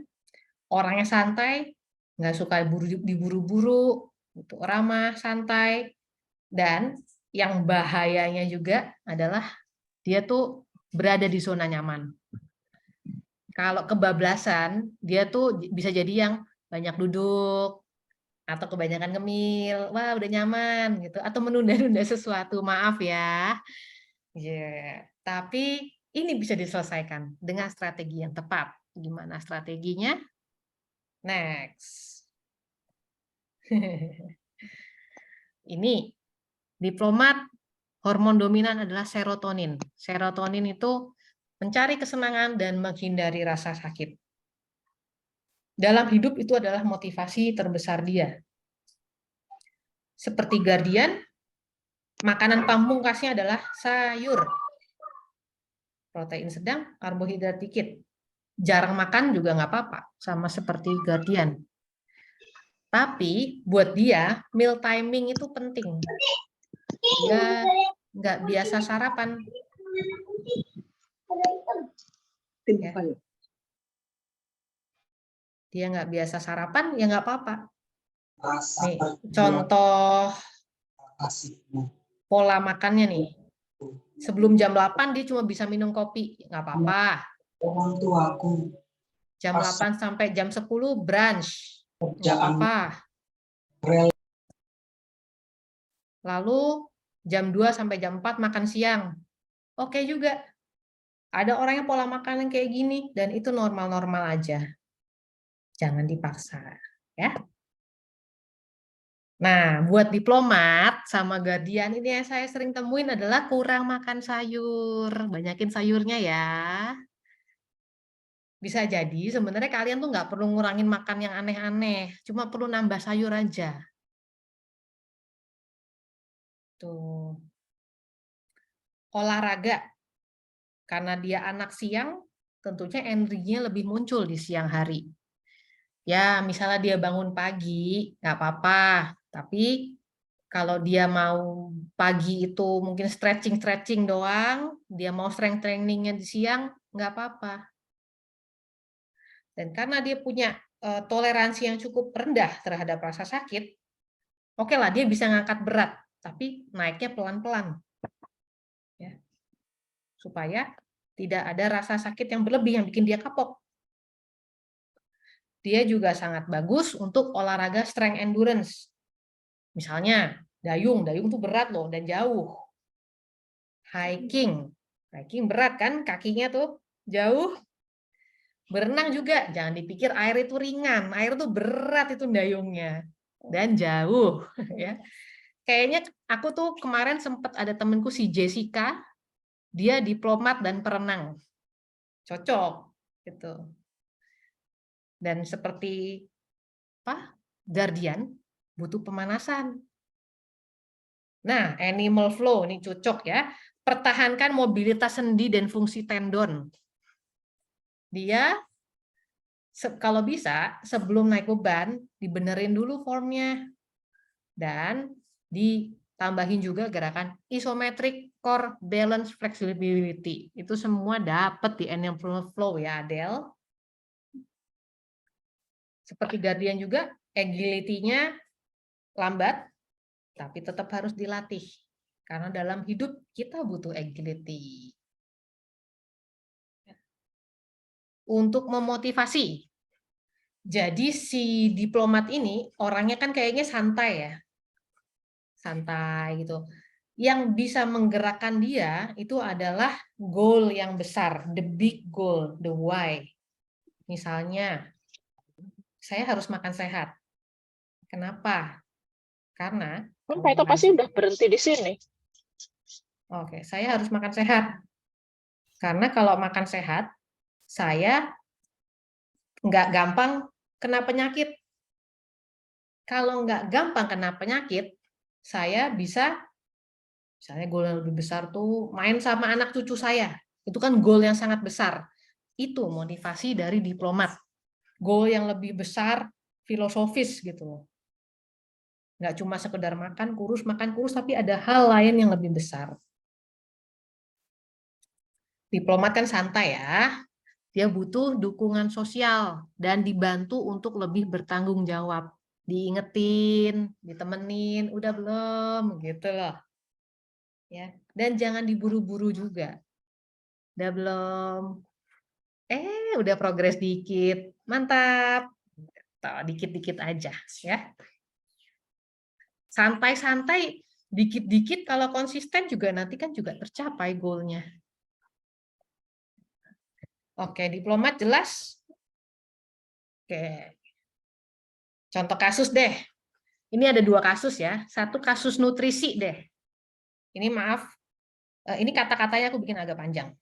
orangnya santai, nggak suka diburu-buru, gitu, ramah, santai, dan yang bahayanya juga adalah dia tuh berada di zona nyaman. Kalau kebablasan, dia tuh bisa jadi yang banyak duduk, atau kebanyakan ngemil, wah udah nyaman gitu, atau menunda-nunda sesuatu, maaf ya. Yeah. Tapi ini bisa diselesaikan dengan strategi yang tepat. Gimana strateginya? Next. Ini diplomat, hormon dominan adalah serotonin. Serotonin itu mencari kesenangan dan menghindari rasa sakit. Dalam hidup itu adalah motivasi terbesar dia. Seperti Guardian, makanan pamungkasnya adalah sayur. Protein sedang, karbohidrat dikit. Jarang makan juga nggak apa-apa, sama seperti Guardian. Tapi buat dia, meal timing itu penting. Dia nggak biasa sarapan. Ya. Dia nggak biasa sarapan, ya nggak apa-apa. Nih, contoh pola makannya nih. Sebelum jam 8 dia cuma bisa minum kopi, nggak apa-apa. Orang tuaku. Jam 8 sampai jam 10 brunch, nggak apa-apa. Lalu jam 2 sampai jam 4 makan siang. Oke juga. Ada orang yang pola makan yang kayak gini, dan itu normal-normal aja. Jangan dipaksa. Ya. Nah, buat diplomat sama Guardian ini yang saya sering temuin adalah kurang makan sayur. Banyakin sayurnya ya. Bisa jadi sebenarnya kalian tuh nggak perlu ngurangin makan yang aneh-aneh. Cuma perlu nambah sayur aja. Tuh. Olahraga. Karena dia anak siang, tentunya energinya lebih muncul di siang hari. Ya, misalnya dia bangun pagi, nggak apa-apa. Tapi kalau dia mau pagi itu mungkin stretching doang, dia mau strength trainingnya di siang, nggak apa-apa. Dan karena dia punya toleransi yang cukup rendah terhadap rasa sakit, oke lah dia bisa ngangkat berat, tapi naiknya pelan-pelan. Ya. Supaya tidak ada rasa sakit yang berlebih yang bikin dia kapok. Dia juga sangat bagus untuk olahraga strength endurance. Misalnya dayung tuh berat loh dan jauh. Hiking berat kan, kakinya tuh jauh. Berenang juga, jangan dipikir air itu ringan, air itu berat itu dayungnya dan jauh. Ya. Kayaknya aku tuh kemarin sempat ada temenku si Jessica, dia diplomat dan perenang, cocok gitu. Dan seperti apa? Guardian butuh pemanasan. Nah, animal flow ini cocok ya. Pertahankan mobilitas sendi dan fungsi tendon. Dia kalau bisa sebelum naik beban dibenerin dulu formnya dan ditambahin juga gerakan isometric core balance flexibility. Itu semua dapat di animal flow ya, Adele. Seperti Guardian juga, agility-nya lambat, tapi tetap harus dilatih. Karena dalam hidup kita butuh agility. Untuk memotivasi. Jadi si diplomat ini orangnya kan kayaknya santai ya. Santai gitu. Yang bisa menggerakkan dia itu adalah goal yang besar, the big goal, the why. Misalnya, saya harus makan sehat. Kenapa? Karena Itu pasti udah berhenti di sini. Oke, saya harus makan sehat. Karena kalau makan sehat, saya nggak gampang kena penyakit. Kalau nggak gampang kena penyakit, saya bisa, misalnya goal yang lebih besar tuh main sama anak cucu saya. Itu kan goal yang sangat besar. Itu motivasi dari diplomat. Goal yang lebih besar, filosofis gitu. Nggak cuma sekedar makan kurus, tapi ada hal lain yang lebih besar. Diplomat kan santai ya. Dia butuh dukungan sosial dan dibantu untuk lebih bertanggung jawab. Diingetin, ditemenin, udah belum, gitu loh. Ya, dan jangan diburu-buru juga. Udah belum? Udah progres dikit. Mantap. Dikit-dikit aja, ya. Santai-santai, dikit-dikit kalau konsisten juga nanti kan juga tercapai goalnya. Oke, diplomat jelas. Oke. Contoh kasus deh. Ini ada 2 kasus ya. Satu kasus nutrisi deh. Ini maaf, ini kata-katanya aku bikin agak panjang.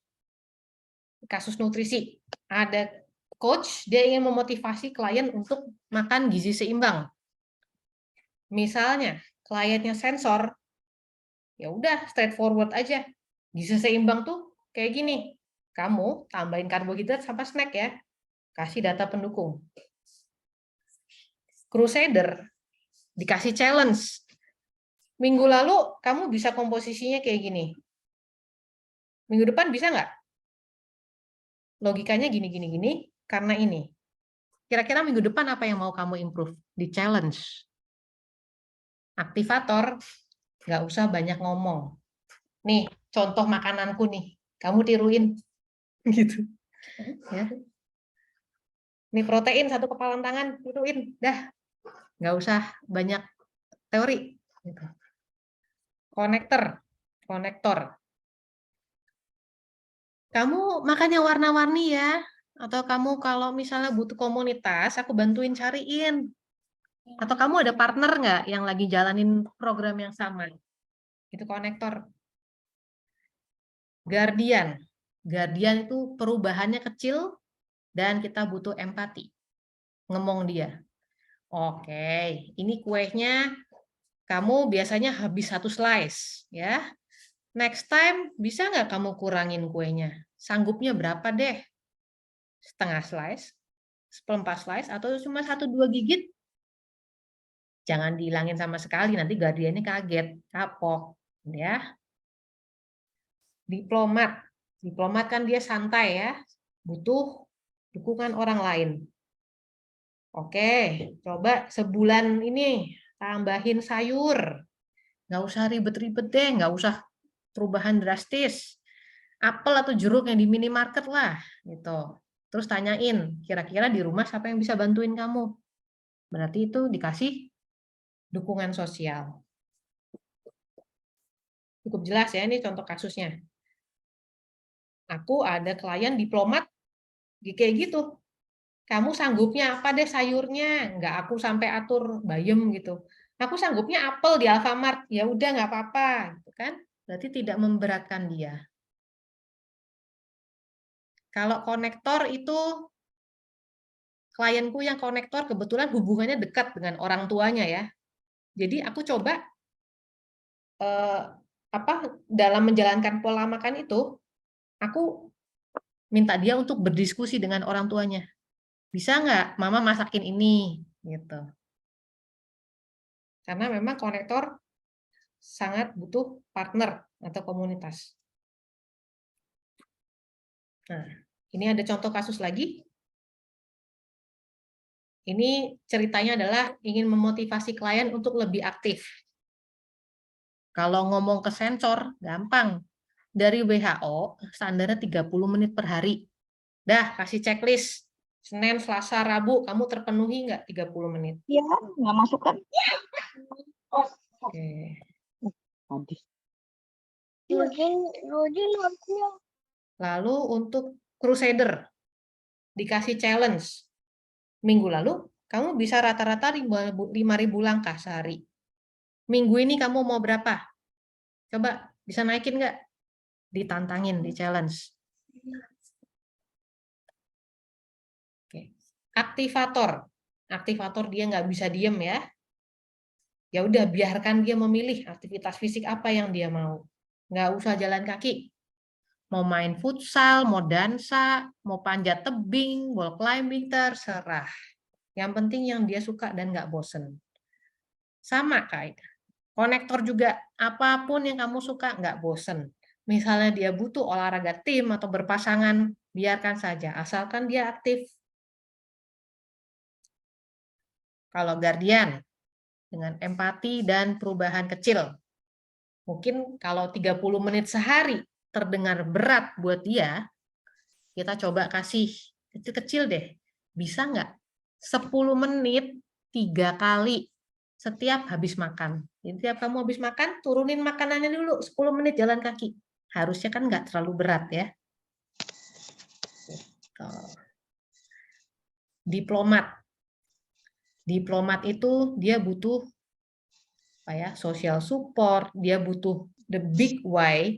Kasus nutrisi. Ada coach, dia ingin memotivasi klien untuk makan gizi seimbang. Misalnya, kliennya sensor, ya udah straightforward aja. Gizi seimbang tuh kayak gini. Kamu tambahin karbohidrat sama snack ya. Kasih data pendukung. Crusader, dikasih challenge. Minggu lalu kamu bisa komposisinya kayak gini. Minggu depan bisa nggak? Logikanya gini, karena ini. Kira-kira minggu depan apa yang mau kamu improve? Di challenge. Aktivator, nggak usah banyak ngomong. Nih, contoh makananku nih. Kamu tiruin. Gitu. Ya. Nih protein 1 kepalan tangan, tiruin. Dah. Nggak usah banyak teori. Gitu. Konektor. Kamu makannya warna-warni ya. Atau kamu kalau misalnya butuh komunitas, aku bantuin cariin. Atau kamu ada partner nggak yang lagi jalanin program yang sama? Itu konektor. Guardian itu perubahannya kecil dan kita butuh empati. Ngomong dia. Oke, ini kuenya kamu biasanya habis 1 slice. Ya. Next time bisa nggak kamu kurangin kuenya? Sanggupnya berapa deh? Setengah slice, 1/4 slice, atau cuma 1-2 gigit? Jangan dihilangin sama sekali, nanti guardiannya kaget, kapok. Ya. Diplomat kan dia santai ya, butuh dukungan orang lain. Oke, coba sebulan ini tambahin sayur. Nggak usah ribet-ribet deh, nggak usah perubahan drastis. Apel atau jeruk yang di minimarket lah, gitu. Terus tanyain, kira-kira di rumah siapa yang bisa bantuin kamu? Berarti itu dikasih dukungan sosial. Cukup jelas ya, ini contoh kasusnya. Aku ada klien diplomat, kayak gitu. Kamu sanggupnya apa deh sayurnya? Nggak aku sampai atur bayem gitu. Aku sanggupnya apel di Alfamart, ya udah nggak apa-apa, gitu kan? Berarti tidak memberatkan dia. Kalau konektor itu klienku yang konektor kebetulan hubungannya dekat dengan orang tuanya ya. Jadi aku coba dalam menjalankan pola makan itu, aku minta dia untuk berdiskusi dengan orang tuanya. Bisa nggak mama masakin ini? Gitu. Karena memang konektor sangat butuh partner atau komunitas. Nah, ini ada contoh kasus lagi. Ini ceritanya adalah ingin memotivasi klien untuk lebih aktif. Kalau ngomong ke sensor, gampang. Dari WHO, standarnya 30 menit per hari. Dah, kasih checklist. Senin, Selasa, Rabu, kamu terpenuhi nggak 30 menit? Iya, nggak masuk kan? Oke. Tadi. Lalu untuk Crusader, dikasih challenge. Minggu lalu, kamu bisa rata-rata 5.000 langkah sehari. Minggu ini kamu mau berapa? Coba, bisa naikin nggak? Ditantangin, di challenge. Oke. Aktivator. Aktivator dia nggak bisa diem ya. Ya udah, biarkan dia memilih aktivitas fisik apa yang dia mau. Nggak usah jalan kaki. Mau main futsal, mau dansa, mau panjat tebing, wall climbing, terserah. Yang penting yang dia suka dan nggak bosen. Sama kayak konektor juga, apapun yang kamu suka nggak bosen. Misalnya dia butuh olahraga tim atau berpasangan, biarkan saja, asalkan dia aktif. Kalau Guardian, dengan empati dan perubahan kecil. Mungkin kalau 30 menit sehari terdengar berat buat dia, kita coba kasih kecil-kecil deh. Bisa nggak? 10 menit 3 kali setiap habis makan. Jadi setiap kamu habis makan, turunin makanannya dulu 10 menit jalan kaki. Harusnya kan nggak terlalu berat ya. Diplomat. Diplomat itu dia butuh apa ya, social support, dia butuh the big why.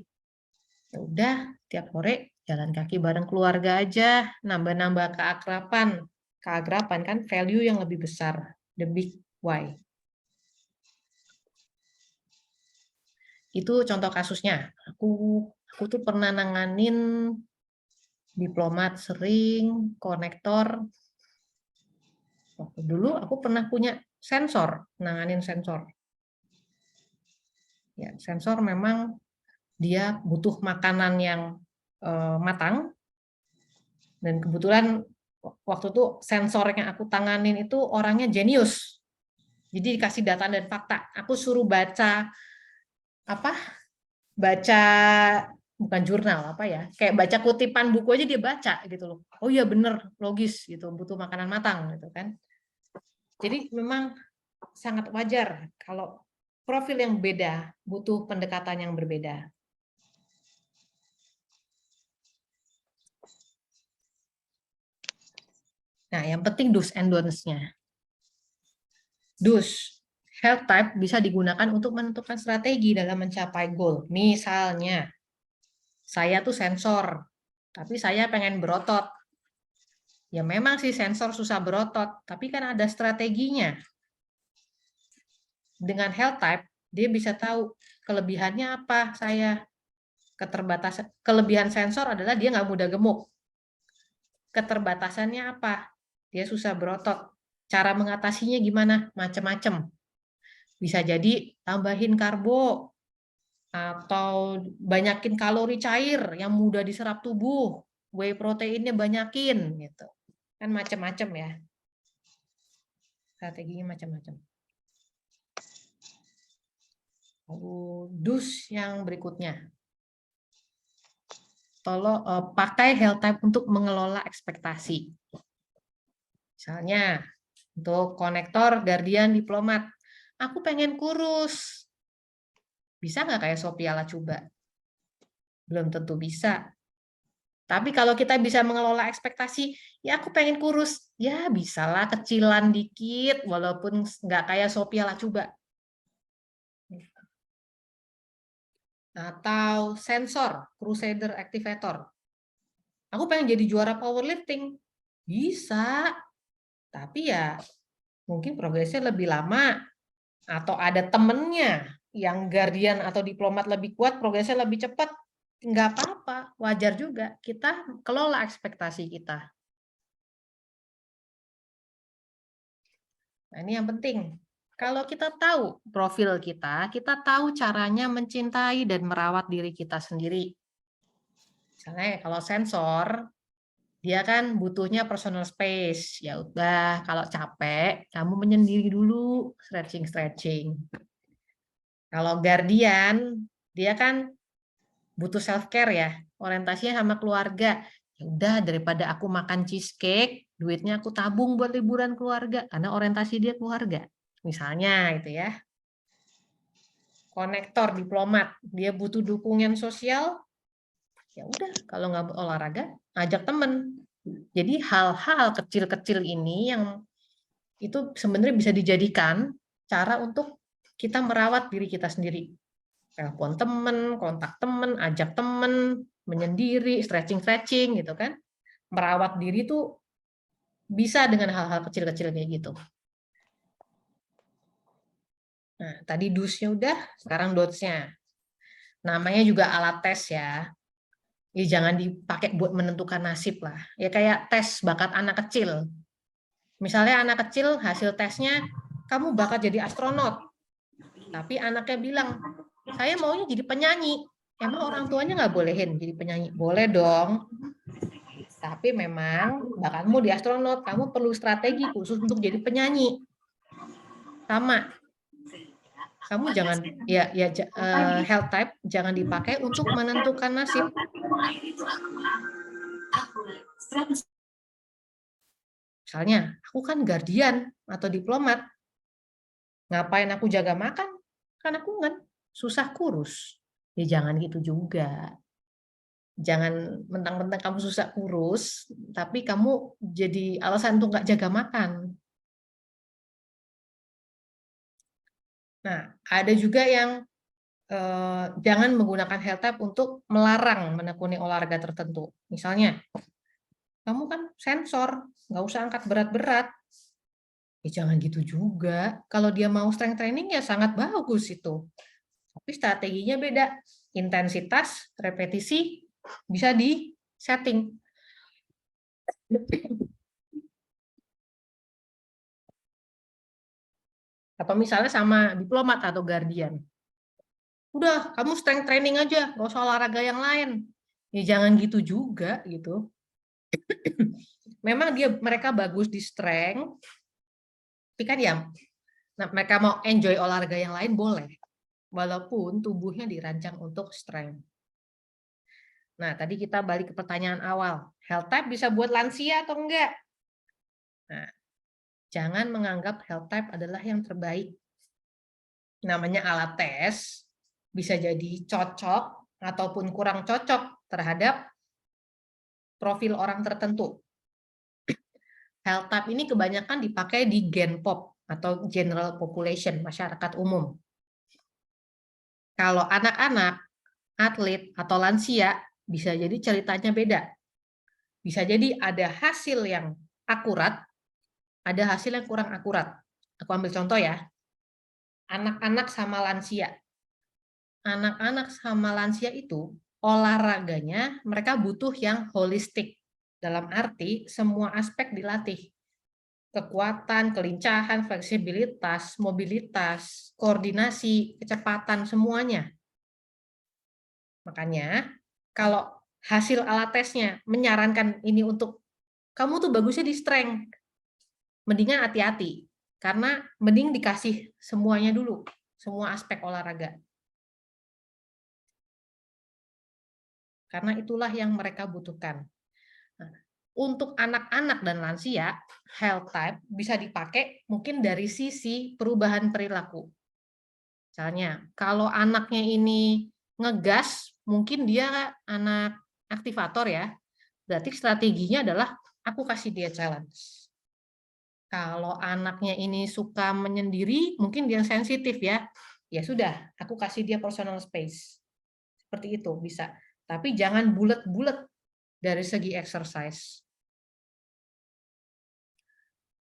Ya udah, tiap sore jalan kaki bareng keluarga aja, nambah-nambah keakraban kan value yang lebih besar, the big why. Itu contoh kasusnya. Aku tuh pernah nanganin diplomat sering, konektor. Waktu dulu aku pernah punya sensor, nanganin sensor. Ya, sensor memang dia butuh makanan yang matang, dan kebetulan waktu itu sensor yang aku tanganin itu orangnya jenius. Jadi dikasih data dan fakta. Aku suruh baca baca bukan jurnal kayak baca kutipan buku aja dia baca gitu loh. Oh iya bener, logis gitu, butuh makanan matang gitu kan. Jadi memang sangat wajar kalau profil yang beda butuh pendekatan yang berbeda. Nah, yang penting do's and don'ts-nya. Do's, health type bisa digunakan untuk menentukan strategi dalam mencapai goal. Misalnya, saya tuh sensor, tapi saya pengen berotot. Ya memang sih sensor susah berotot, tapi kan ada strateginya. Dengan health type, dia bisa tahu kelebihannya apa saya. Kelebihan sensor adalah dia nggak mudah gemuk. Keterbatasannya apa? Dia susah berotot. Cara mengatasinya gimana? Macam-macam. Bisa jadi tambahin karbo, atau banyakin kalori cair yang mudah diserap tubuh, whey proteinnya banyakin gitu. Kan macam-macam ya. Strateginya macam-macam. Lalu dus yang berikutnya. Tolong pakai health type untuk mengelola ekspektasi. Misalnya, untuk konektor, guardian, diplomat. Aku pengen kurus. Bisa nggak kayak Sophia Lacuba? Belum tentu bisa. Tapi kalau kita bisa mengelola ekspektasi, ya aku pengen kurus. Ya bisalah kecilan dikit, walaupun nggak kayak Sophia Lacuba. Atau sensor, crusader activator. Aku pengen jadi juara powerlifting. Bisa. Tapi ya mungkin progresnya lebih lama. Atau ada temennya yang guardian atau diplomat lebih kuat, progresnya lebih cepat. Nggak apa-apa, wajar juga. Kita kelola ekspektasi kita. Nah, ini yang penting. Kalau kita tahu profil kita tahu caranya mencintai dan merawat diri kita sendiri. Misalnya kalau sensor, dia kan butuhnya personal space. Ya udah, kalau capek, kamu menyendiri dulu, stretching. Kalau guardian, dia kan butuh self care ya, orientasinya sama keluarga. Ya udah, daripada aku makan cheesecake, duitnya aku tabung buat liburan keluarga karena orientasi dia keluarga. Misalnya itu ya. Konektor diplomat, dia butuh dukungan sosial. Ya udah, kalau nggak olahraga, ajak temen. Jadi hal-hal kecil-kecil ini yang itu sebenarnya bisa dijadikan cara untuk kita merawat diri kita sendiri. Telepon temen, kontak temen, ajak temen, menyendiri, stretching gitu kan. Merawat diri itu bisa dengan hal-hal kecil-kecil kayak gitu. Nah, tadi dusnya udah, sekarang dotsnya. Namanya juga alat tes ya. Ya jangan dipakai buat menentukan nasib lah. Ya kayak tes bakat anak kecil. Misalnya anak kecil hasil tesnya, kamu bakat jadi astronot. Tapi anaknya bilang, saya maunya jadi penyanyi. Emang orang tuanya nggak bolehin jadi penyanyi? Boleh dong. Tapi memang bakatmu di astronot, kamu perlu strategi khusus untuk jadi penyanyi. Sama. Kamu jangan health type jangan dipakai untuk menentukan nasib. Misalnya, aku kan guardian atau diplomat. Ngapain aku jaga makan? Kan aku kan susah kurus. Ya jangan gitu juga. Jangan mentang-mentang kamu susah kurus, tapi kamu jadi alasan untuk nggak jaga makan. Nah, ada juga yang jangan menggunakan health type untuk melarang menekuni olahraga tertentu. Misalnya, kamu kan sensor, nggak usah angkat berat-berat. Ya jangan gitu juga. Kalau dia mau strength training ya sangat bagus itu. Tapi strateginya beda. Intensitas, repetisi bisa di setting. Atau misalnya sama diplomat atau guardian. Udah, kamu strength training aja, nggak usah olahraga yang lain. Ya jangan gitu juga gitu. Memang mereka bagus di strength, tapi kan ya mereka mau enjoy olahraga yang lain boleh. Walaupun tubuhnya dirancang untuk strength. Nah, tadi kita balik ke pertanyaan awal. Health type bisa buat lansia atau enggak? Nah, jangan menganggap health type adalah yang terbaik. Namanya alat tes, bisa jadi cocok ataupun kurang cocok terhadap profil orang tertentu. Health type ini kebanyakan dipakai di Genpop atau general population, masyarakat umum. Kalau anak-anak, atlet, atau lansia, bisa jadi ceritanya beda. Bisa jadi ada hasil yang akurat, ada hasil yang kurang akurat. Aku ambil contoh ya. Anak-anak sama lansia. Anak-anak sama lansia itu olahraganya mereka butuh yang holistik. Dalam arti semua aspek dilatih. Kekuatan, kelincahan, fleksibilitas, mobilitas, koordinasi, kecepatan, semuanya. Makanya kalau hasil alat tesnya menyarankan ini untuk kamu tuh bagusnya di strength. Mendingan hati-hati, karena mending dikasih semuanya dulu, semua aspek olahraga. Karena itulah yang mereka butuhkan. Nah, untuk anak-anak dan lansia, health type bisa dipakai mungkin dari sisi perubahan perilaku. Misalnya, kalau anaknya ini ngegas, mungkin dia anak aktivator ya, berarti strateginya adalah aku kasih dia challenge. Kalau anaknya ini suka menyendiri, mungkin dia sensitif ya, ya sudah, aku kasih dia personal space. Seperti itu bisa. Tapi jangan bulat-bulat dari segi exercise.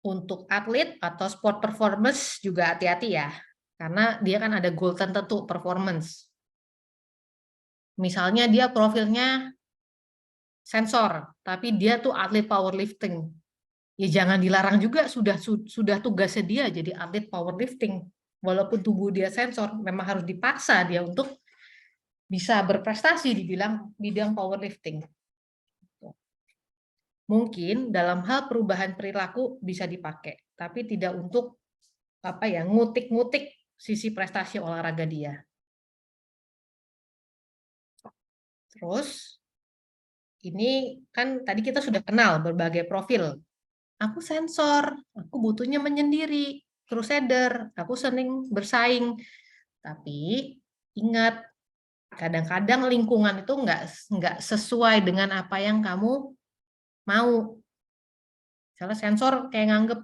Untuk atlet atau sport performance juga hati-hati ya, karena dia kan ada goal tertentu performance. Misalnya dia profilnya sensor, tapi dia tuh atlet powerlifting. Ya jangan dilarang juga, sudah tugasnya dia jadi atlet powerlifting. Walaupun tubuh dia sensor, memang harus dipaksa dia untuk bisa berprestasi di bidang powerlifting. Mungkin dalam hal perubahan perilaku bisa dipakai, tapi tidak untuk ngutik-ngutik sisi prestasi olahraga dia. Terus ini kan tadi kita sudah kenal berbagai profil. Aku sensor, aku butuhnya menyendiri, crusader, aku sering bersaing. Tapi ingat, kadang-kadang lingkungan itu nggak sesuai dengan apa yang kamu mau. Misalnya sensor kayak nganggep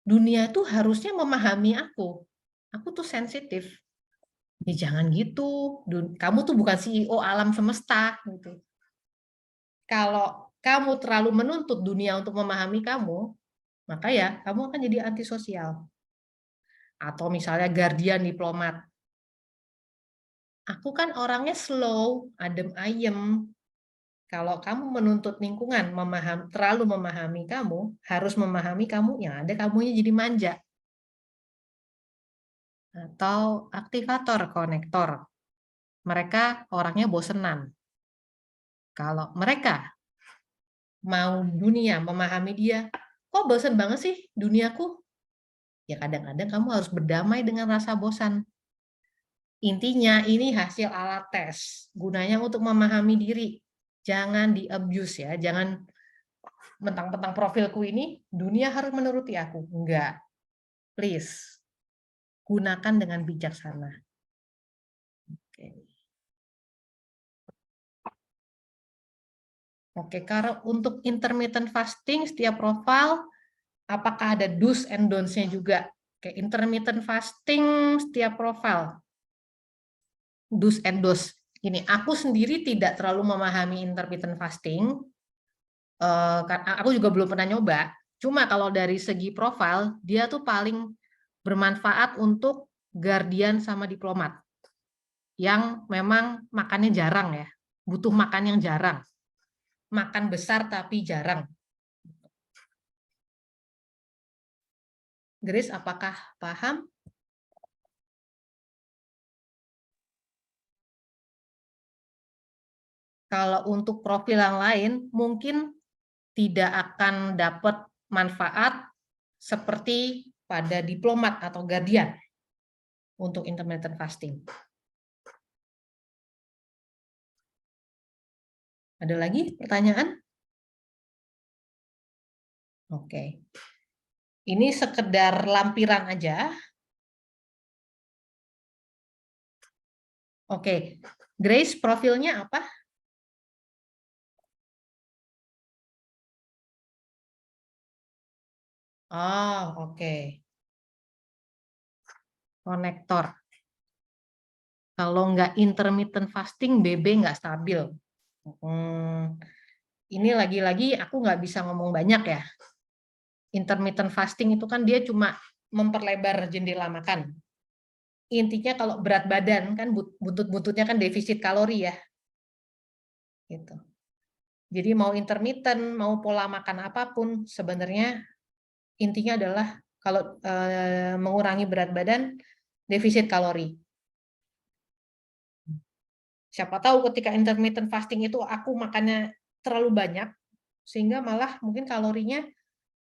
dunia itu harusnya memahami aku. Aku tuh sensitif. Ya jangan gitu. Kamu tuh bukan CEO alam semesta gitu. Kalau kamu terlalu menuntut dunia untuk memahami kamu, maka ya kamu akan jadi antisosial. Atau misalnya guardian diplomat. Aku kan orangnya slow, adem ayem. Kalau kamu menuntut lingkungan terlalu memahami kamu, harus memahami kamu, yang ada kamunya jadi manja. Atau aktivator, konektor. Mereka orangnya bosenan. Kalau mereka mau dunia memahami dia, kok bosen banget sih duniaku? Ya kadang-kadang kamu harus berdamai dengan rasa bosan. Intinya ini hasil alat tes, gunanya untuk memahami diri. Jangan di-abuse ya, jangan mentang-mentang profilku ini, dunia harus menuruti aku. Enggak, please. Gunakan dengan bijaksana. Oke, kalau untuk intermittent fasting, setiap profil, apakah ada do's and don'ts-nya juga? Oke, intermittent fasting, setiap profil. Do's and don'ts. Gini, aku sendiri tidak terlalu memahami intermittent fasting. Aku juga belum pernah nyoba. Cuma kalau dari segi profil, dia tuh paling bermanfaat untuk guardian sama diplomat. Yang memang makannya jarang ya. Butuh makan yang jarang. Makan besar tapi jarang. Grace, apakah paham? Kalau untuk profil yang lain, mungkin tidak akan dapat manfaat seperti pada diplomat atau guardian untuk intermittent fasting. Ada lagi pertanyaan? Oke. Ini sekedar lampiran aja. Oke. Grace, profilnya apa? Oh, oke. Konektor. Kalau nggak intermittent fasting, BB nggak stabil. Ini lagi-lagi aku nggak bisa ngomong banyak ya. Intermittent fasting itu kan dia cuma memperlebar jendela makan. Intinya kalau berat badan kan buntut-buntutnya kan defisit kalori ya. Gitu. Jadi mau intermittent, mau pola makan apapun, sebenarnya intinya adalah kalau mengurangi berat badan, defisit kalori. Siapa tahu ketika intermittent fasting itu aku makannya terlalu banyak, sehingga malah mungkin kalorinya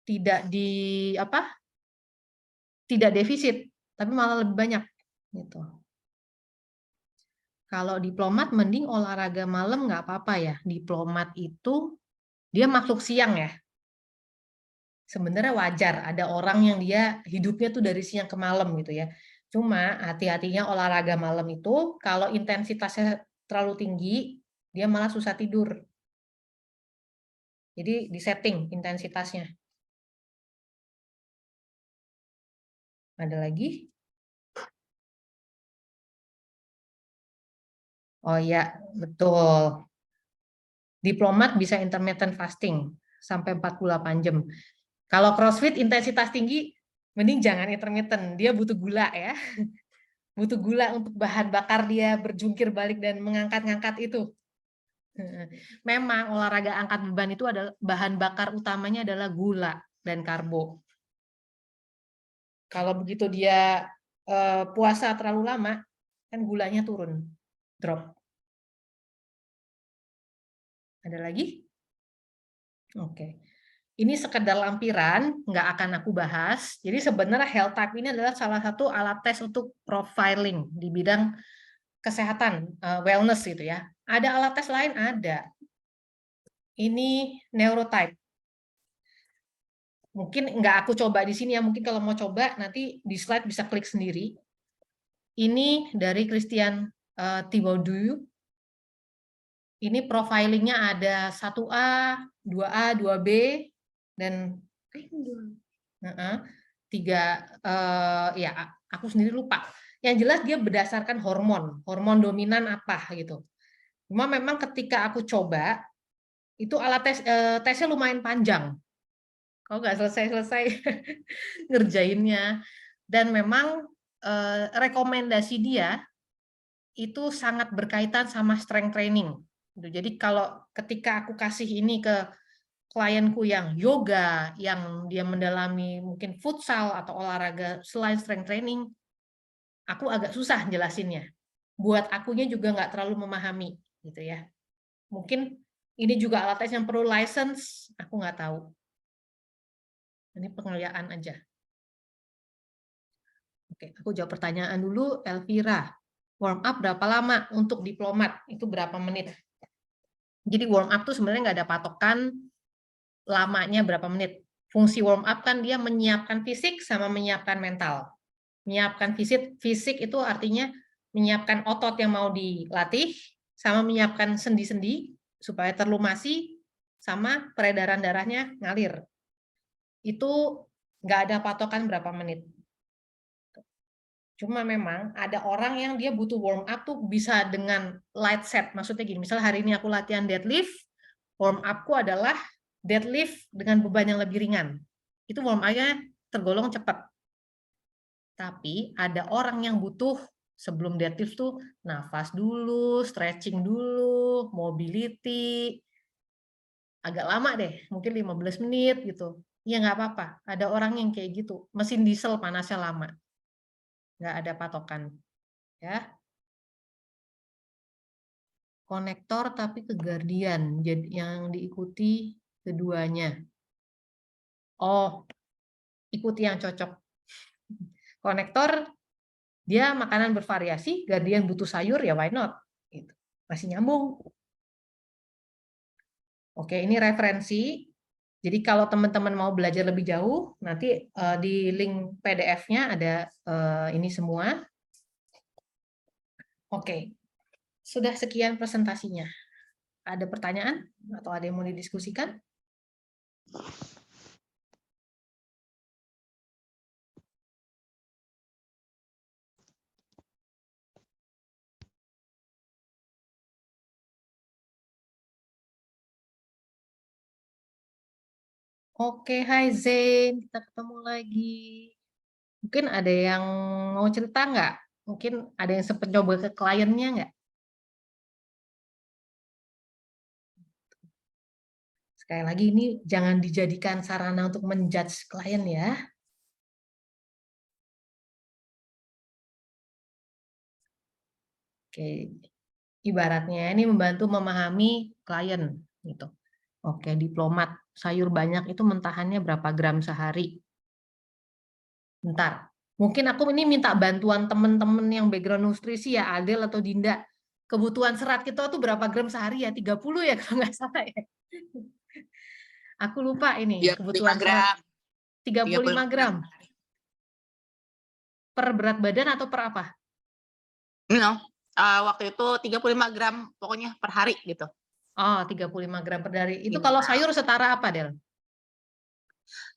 tidak tidak defisit, tapi malah lebih banyak gitu. Kalau diplomat mending olahraga malam nggak apa-apa ya. Diplomat itu dia makhluk siang ya. Sebenarnya wajar ada orang yang dia hidupnya tuh dari siang ke malam gitu ya. Cuma hati-hatinya olahraga malam itu kalau intensitasnya terlalu tinggi, dia malah susah tidur. Jadi disetting intensitasnya. Ada lagi? Oh ya, betul. Diplomat bisa intermittent fasting sampai 48 jam. Kalau CrossFit intensitas tinggi, mending jangan intermittent. Dia butuh gula ya. Butuh gula untuk bahan bakar dia berjungkir balik dan mengangkat-ngangkat itu. Memang olahraga angkat beban itu adalah bahan bakar utamanya adalah gula dan karbo. Kalau begitu dia puasa terlalu lama, kan gulanya turun, drop. Ada lagi? Oke. Ini sekedar lampiran, nggak akan aku bahas. Jadi sebenarnya health type ini adalah salah satu alat tes untuk profiling di bidang kesehatan, wellness gitu ya. Ada alat tes lain? Ada. Ini neurotype. Mungkin nggak aku coba di sini ya, mungkin kalau mau coba nanti di slide bisa klik sendiri. Ini dari Christian Thibodeau. Ini profilingnya ada 1A, 2A, 2B, dan 3, ya aku sendiri lupa. Yang jelas dia berdasarkan hormon dominan apa gitu. Cuma memang ketika aku coba, itu alat tesnya lumayan panjang. Kok nggak selesai-selesai ngerjainnya. Dan memang rekomendasi dia itu sangat berkaitan sama strength training. Jadi kalau ketika aku kasih ini ke klienku yang yoga, yang dia mendalami mungkin futsal atau olahraga selain strength training, aku agak susah jelasinnya. Buat akunya juga nggak terlalu memahami, gitu ya. Mungkin ini juga alat tes yang perlu license, aku nggak tahu. Ini pengelayaan aja. Oke, aku jawab pertanyaan dulu, Elvira. Warm up berapa lama untuk diplomat? Itu berapa menit? Jadi warm up tuh sebenarnya nggak ada patokan lamanya berapa menit. Fungsi warm up kan dia menyiapkan fisik sama menyiapkan mental. Menyiapkan fisik itu artinya menyiapkan otot yang mau dilatih, sama menyiapkan sendi-sendi supaya terlumasi, sama peredaran darahnya ngalir. Itu nggak ada patokan berapa menit. Cuma memang ada orang yang dia butuh warm up tuh bisa dengan light set. Maksudnya gini, misal hari ini aku latihan deadlift, warm up-ku adalah deadlift dengan beban yang lebih ringan. Itu warm up-nya tergolong cepat. Tapi ada orang yang butuh sebelum deadlift tuh nafas dulu, stretching dulu, mobility. Agak lama deh, mungkin 15 menit gitu. Ya nggak apa-apa, ada orang yang kayak gitu. Mesin diesel panasnya lama. Nggak ada patokan. Ya. Konektor tapi ke Guardian, jadi yang diikuti keduanya. Oh, ikuti yang cocok. Konektor dia makanan bervariasi, Guardian butuh sayur ya why not? Gitu. Masih nyambung. Oke, ini referensi. Jadi kalau teman-teman mau belajar lebih jauh, nanti di link PDF-nya ada ini semua. Oke, sudah sekian presentasinya. Ada pertanyaan atau ada yang mau didiskusikan? Oke, hai Zain, kita ketemu lagi. Mungkin ada yang mau cerita nggak? Mungkin ada yang sempat coba ke kliennya nggak? Sekali lagi ini jangan dijadikan sarana untuk menjudge klien ya. Oke, ibaratnya ini membantu memahami klien gitu. Oke, diplomat. Sayur banyak itu mentahannya berapa gram sehari? Bentar. Mungkin aku ini minta bantuan temen-temen yang background nutrisi ya, Adel atau Dinda. Kebutuhan serat kita tuh berapa gram sehari ya? 30 ya kalau nggak salah ya. Aku lupa ini 35 kebutuhan gram. serat. 35 gram. per hari. Per berat badan atau per apa? No. Waktu itu 35 gram pokoknya per hari gitu. Oh, 35 gram per hari. Itu Iya. kalau sayur setara apa, Del?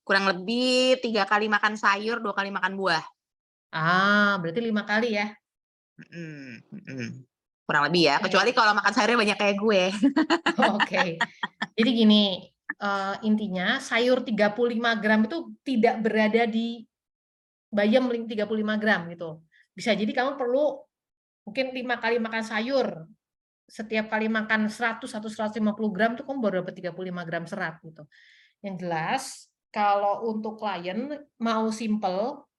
Kurang lebih 3 kali makan sayur, 2 kali makan buah. Berarti 5 kali ya. Kurang lebih ya, kecuali kalau makan sayurnya banyak kayak gue. Oke. Jadi gini, intinya sayur 35 gram itu tidak berada di bayam 35 gram gitu. Bisa jadi kamu perlu mungkin 5 kali makan sayur. Setiap kali makan 100 atau 150 gram itu kamu baru dapat 35 gram serat gitu. Yang jelas, kalau untuk klien mau simple,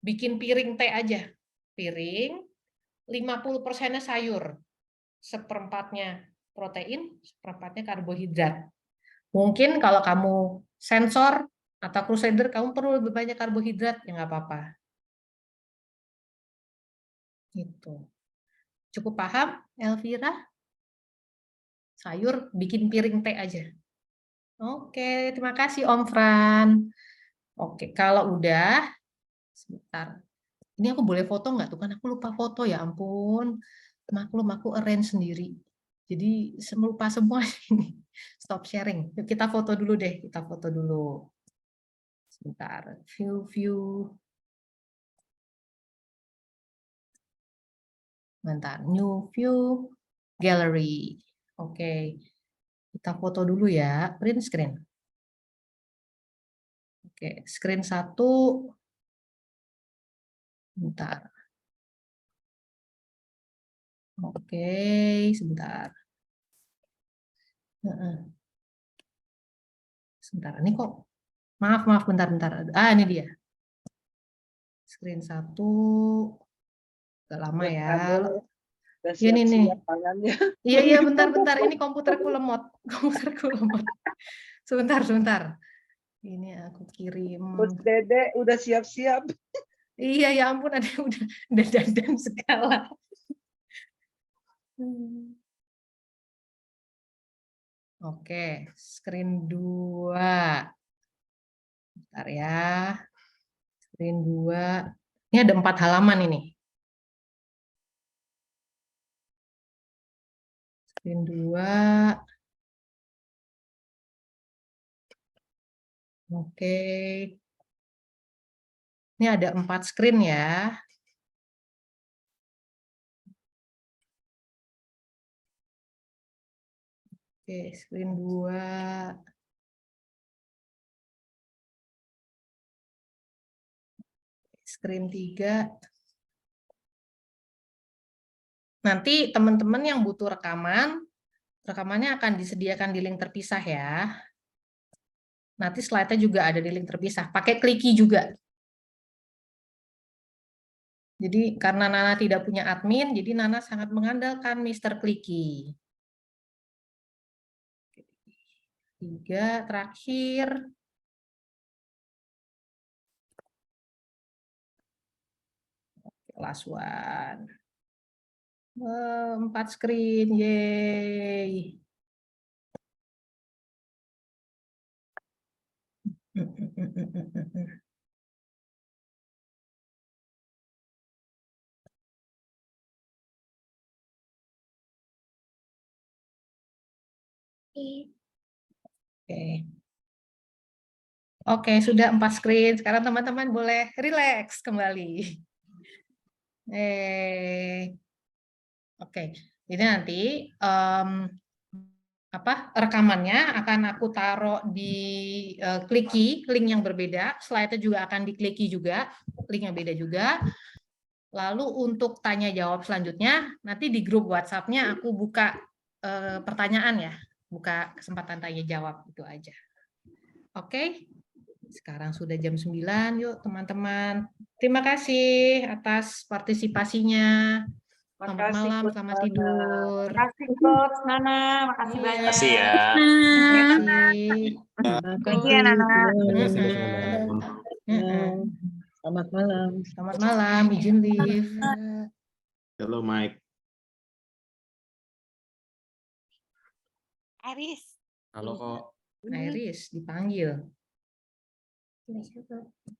bikin piring teh aja. Piring, 50%-nya sayur, seperempatnya protein, seperempatnya karbohidrat. Mungkin kalau kamu sensor atau crusader, kamu perlu lebih banyak karbohidrat, ya nggak apa-apa. Gitu. Cukup paham, Elvira? Sayur, bikin piring teh aja. Oke, terima kasih Om Fran. Oke, kalau udah, sebentar. Ini aku boleh foto nggak tuh? Kan aku lupa foto, ya ampun. Maklum, aku arrange sendiri. Jadi lupa semua ini. Stop sharing. Yuk kita foto dulu deh. Kita foto dulu. Sebentar. View. Bentar. New view. Gallery. Oke. Kita foto dulu ya. Print screen. Oke. Screen 1. Bentar. Oke. Sebentar. Sebentar. Ini kok. Maaf. Bentar. Ini dia. Screen 1. Agak lama ya. Ini nih. Iya, bentar. Ini komputerku lemot. Sebentar. Ini aku kirim. Coach Dede udah siap-siap. Iya, ya ampun, ada udah dandan segala. Oke, screen 2. Bentar ya. Screen 2. Ini ada 4 halaman ini. Screen 2. Oke. Ini ada 4 screen ya. Oke, screen 2. Screen 3. Nanti teman-teman yang butuh rekamannya akan disediakan di link terpisah ya. Nanti slide-nya juga ada di link terpisah. Pakai Kliki juga. Jadi karena Nana tidak punya admin, jadi Nana sangat mengandalkan Mr. Kliki. 3 terakhir. Last one. 4 screen, yeay. Oke, sudah 4 screen. Sekarang teman-teman boleh relax kembali. Oke, jadi nanti rekamannya akan aku taruh di Kliki, link yang berbeda. Slide-nya juga akan dikliki juga, link yang beda juga. Lalu untuk tanya jawab selanjutnya, nanti di grup WhatsApp-nya aku buka pertanyaan ya, buka kesempatan tanya jawab, itu aja. Oke, sekarang sudah jam 9, yuk teman-teman. Terima kasih atas partisipasinya. Selamat Makasih, malam, Coach selamat Nana. tidur. Makasih Coach Nana, makasih Iya. banyak. Makasih ya. Terima kasih. Thank you ya, Nana. Terima kasih, Coach Nana. Selamat malam. Selamat malam, izin live. Halo, Mike. Iris. Halo kok. Iris dipanggil.